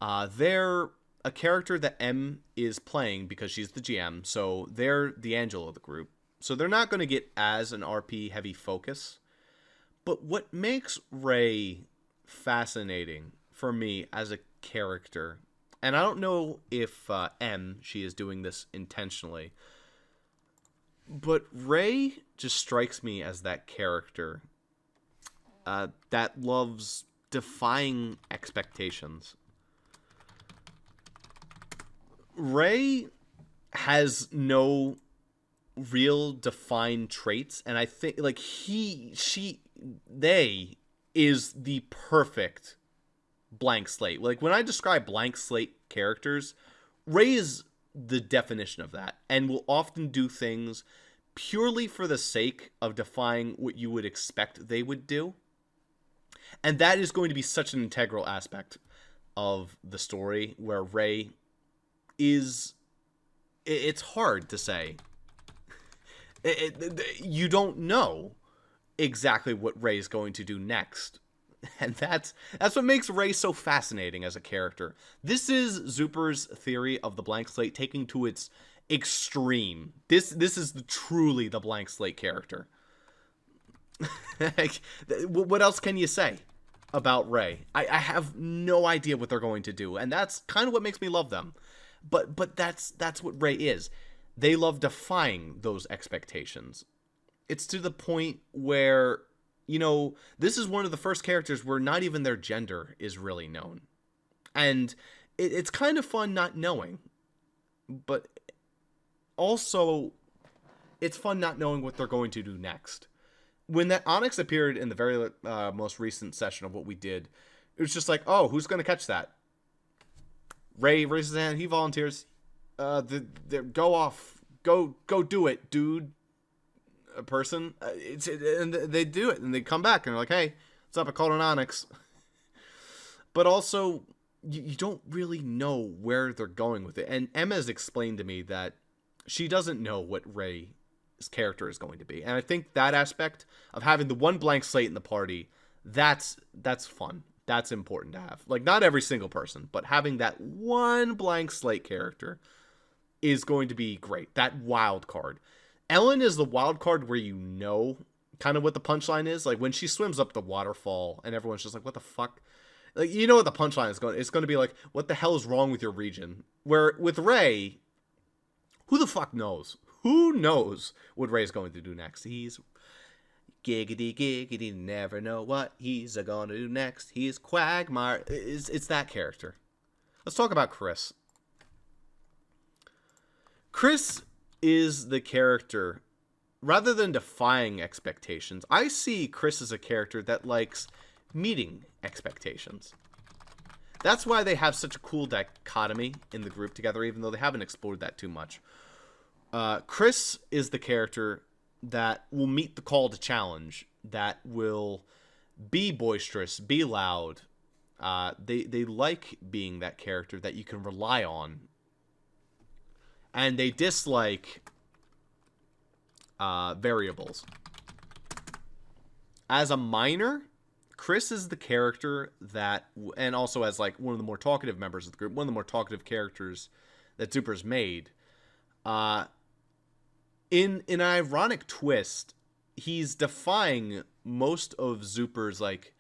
They're a character that M is playing because she's the GM, so they're the Angel of the group. So they're not going to get as an RP heavy focus. But what makes Ray fascinating for me as a character, and I don't know if she is doing this intentionally, but Ray just strikes me as that character that loves defying expectations. Ray has no real defined traits, and I think like they is the perfect blank slate. Like when I describe blank slate characters, Ray is the definition of that, and will often do things purely for the sake of defying what you would expect they would do. And that is going to be such an integral aspect of the story, where Ray is... It's hard to say. You don't know exactly what Ray's going to do next. And that's what makes Ray so fascinating as a character. This is Zuper's theory of the blank slate taking to its extreme. This is truly the blank slate character. What else can you say about Ray? I have no idea what they're going to do, and that's kind of what makes me love them. But that's what Ray is. They love defying those expectations. It's to the point where, this is one of the first characters where not even their gender is really known. And it's kind of fun not knowing. But also, it's fun not knowing what they're going to do next. When that Onyx appeared in the very most recent session of what we did, it was just like, oh, who's going to catch that? Ray raises his hand. He volunteers. Go off. Go do it, dude. A person. And they do it, and they come back and they're like, "Hey, what's up? I called an Onyx." But also, you don't really know where they're going with it. And Emma has explained to me that she doesn't know what Ray's character is going to be, and I think that aspect of having the one blank slate in the party, that's fun. That's important to have. Like, not every single person, but having that one blank slate character is going to be great. That wild card. Ellen is the wild card where kind of what the punchline is. Like, when she swims up the waterfall and everyone's just like, what the fuck? Like, what the punchline is going. It's going to be like, what the hell is wrong with your region? Where with Ray, who the fuck knows? Who knows what Ray's going to do next? He's... giggity, never know what he's gonna do next. He's Quagmire. It's that character. Let's talk about Chris. Chris is the character, rather than defying expectations, I see Chris as a character that likes meeting expectations. That's why they have such a cool dichotomy in the group together, even though they haven't explored that too much. Chris is the character that will meet the call to challenge, that will be boisterous, be loud. They like being that character that you can rely on. And they dislike variables. As a minor, Chris is the character that, and also as like one of the more talkative members of the group, one of the more talkative characters that Zuper's made. In an ironic twist, he's defying most of Zuper's like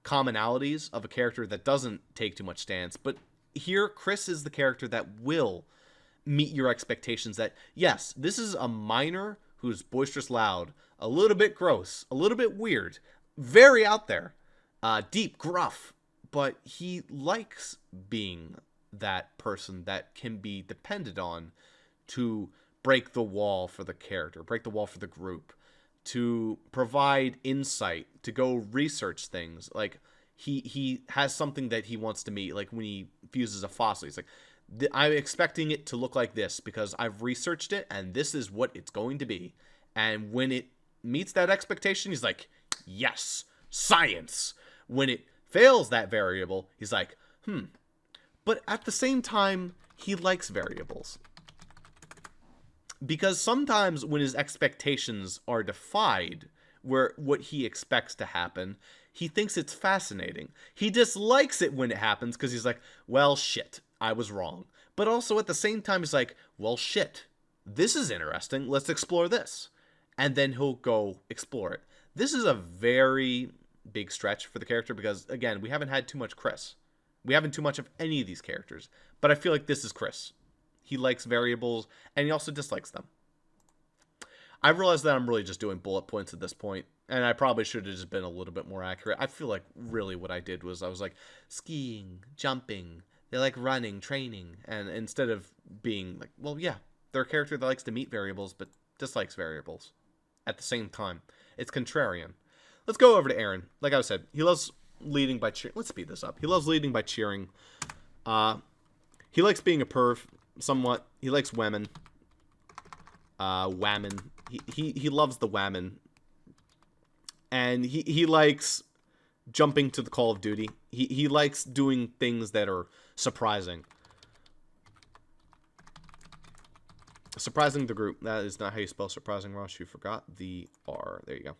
commonalities of a character that doesn't take too much stance. But here, Chris is the character that will meet your expectations. That yes, this is a minor who's boisterous, loud, a little bit gross, a little bit weird, very out there, deep, gruff, but he likes being that person that can be depended on to break the wall for the character, break the wall for the group, to provide insight, to go research things. Like he has something that he wants to meet, like when he fuses a fossil. He's like, I'm expecting it to look like this because I've researched it and this is what it's going to be. And when it meets that expectation, he's like, yes, science. When it fails that variable, he's like, But at the same time, he likes variables. Because sometimes when his expectations are defied, where what he expects to happen, he thinks it's fascinating. He dislikes it when it happens because he's like, well, shit, I was wrong. But also at the same time, he's like, well, shit, this is interesting. Let's explore this. And then he'll go explore it. This is a very big stretch for the character because, again, we haven't had too much Chris. We haven't too much of any of these characters. But I feel like this is Chris. He likes variables, and he also dislikes them. I realize that I'm really just doing bullet points at this point, and I probably should have just been a little bit more accurate. I feel like really what I did was I was like, skiing, jumping, they like running, training, and instead of being like, well, yeah, they're a character that likes to meet variables, but dislikes variables at the same time. It's contrarian. Let's go over to Aaron. Like I said, he loves leading by cheering. Let's speed this up. He loves leading by cheering. He likes being a perv. Somewhat. He likes women. Whammon. He loves the whammon. And he likes jumping to the call of duty. He likes doing things that are surprising. Surprising the group. That is not how you spell surprising, Ross. You forgot the R. There you go.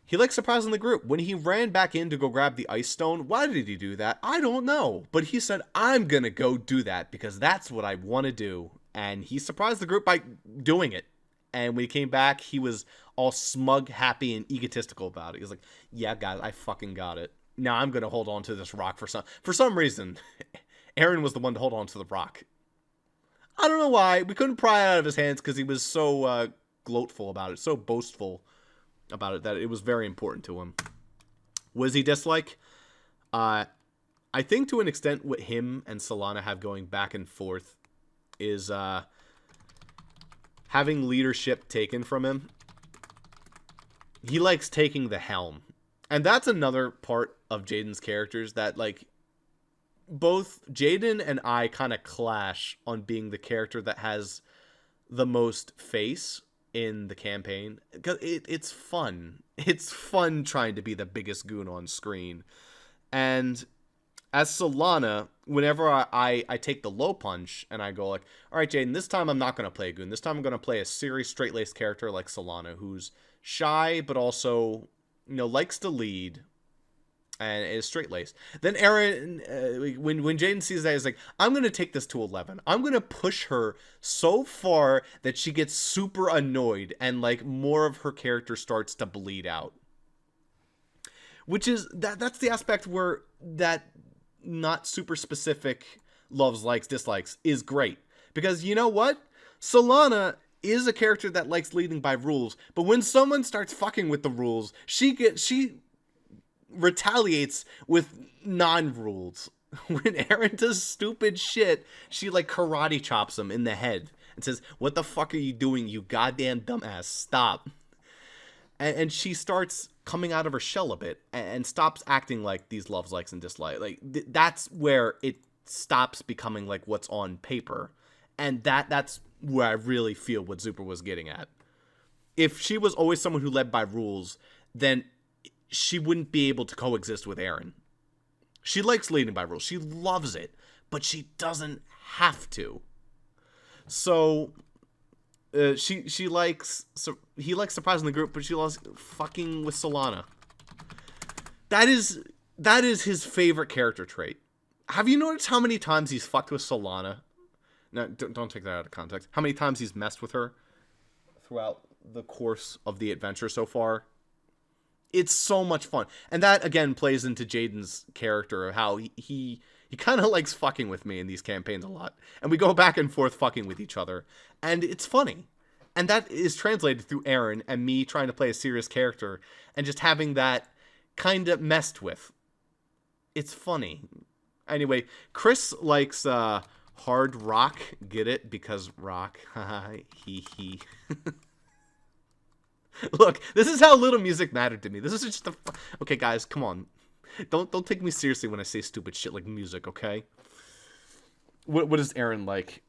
He likes surprising the group. When he ran back in to go grab the ice stone, why did he do that? I don't know. But he said, I'm going to go do that because that's what I want to do. And he surprised the group by doing it. And when he came back, he was all smug, happy, and egotistical about it. He was like, yeah, guys, I fucking got it. Now I'm going to hold on to this rock for some reason. Aaron was the one to hold on to the rock. I don't know why. We couldn't pry it out of his hands because he was so gloatful about it, so boastful about it that it was very important to him. Was he dislike? I think to an extent what him and Solana have going back and forth is having leadership taken from him. He likes taking the helm. And that's another part of Jaden's characters that, like, both Jaden and I kind of clash on being the character that has the most face in the campaign. Because it's fun. It's fun trying to be the biggest goon on screen. And as Solana, whenever I take the low punch and I go like, all right, Jaden, this time I'm not going to play a goon. This time I'm going to play a serious, straight-laced character like Solana, who's shy, but also, likes to lead and is straight-laced. Then Aaron, when Jaden sees that, he's like, I'm going to take this to 11. I'm going to push her so far that she gets super annoyed and, like, more of her character starts to bleed out. Which is, that's the aspect where that not super specific loves, likes, dislikes is great. Because you know what? Solana is a character that likes leading by rules, but when someone starts fucking with the rules, she retaliates with non-rules. When Aaron does stupid shit, she like karate chops him in the head and says, what the fuck are you doing, you goddamn dumbass? Stop. And she starts coming out of her shell a bit and stops acting like these loves, likes, and dislikes. Like, that's where it stops becoming like what's on paper. And that's where I really feel what Zuper was getting at. if she was always someone who led by rules, then she wouldn't be able to coexist with Eren. She likes leading by rules. She loves it, but she doesn't have to. So he likes surprising the group, but she loves fucking with Solana. That is his favorite character trait. Have you noticed how many times he's fucked with Solana? No, don't take that out of context. How many times he's messed with her throughout the course of the adventure so far? It's so much fun. And that, again, plays into Jaden's character, of how he kind of likes fucking with me in these campaigns a lot. And we go back and forth fucking with each other. And it's funny. And that is translated through Eren and me trying to play a serious character and just having that kind of messed with. It's funny. Anyway, Chris likes hard rock. Get it? Because rock. He. Look, this is how little music mattered to me. This is just okay, guys, come on. Don't take me seriously when I say stupid shit like music, okay? What does Eren like?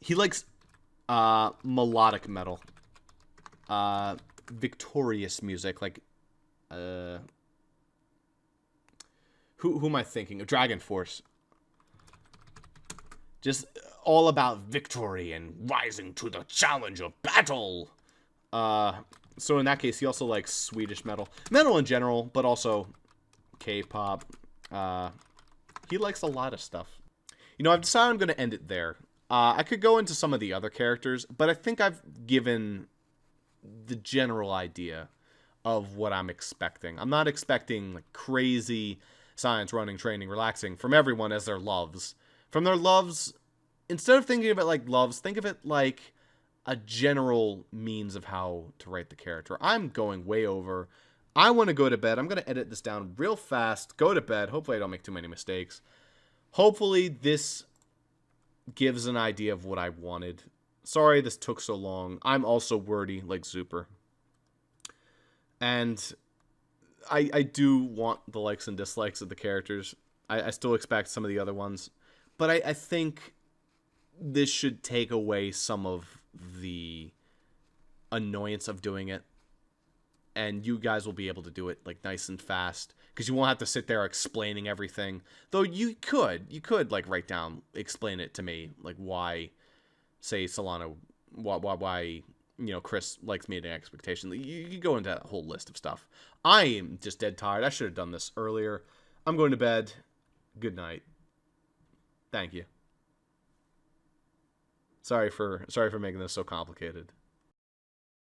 He likes melodic metal. Victorious music, like who am I thinking of? Dragon Force. Just all about victory and rising to the challenge of battle. So in that case, he also likes Swedish metal. Metal in general, but also K-pop. He likes a lot of stuff. You know, I've decided I'm going to end it there. I could go into some of the other characters, but I think I've given the general idea of what I'm expecting. I'm not expecting like crazy science, running, training, relaxing from everyone as their loves. From their loves, instead of thinking of it like loves, think of it like a general means of how to write the character. I'm going way over. I want to go to bed. I'm going to edit this down real fast. Go to bed. Hopefully I don't make too many mistakes. Hopefully this gives an idea of what I wanted. Sorry this took so long. I'm also wordy like Zuper. And I do want the likes and dislikes of the characters. I still expect some of the other ones. But I think this should take away some of the annoyance of doing it, and you guys will be able to do it like nice and fast because you won't have to sit there explaining everything. Though you could like write down, explain it to me, like why, say Solana, why Chris likes meeting expectations. You could go into that whole list of stuff. I am just dead tired. I should have done this earlier. I'm going to bed. Good night. Thank you. Sorry for making this so complicated.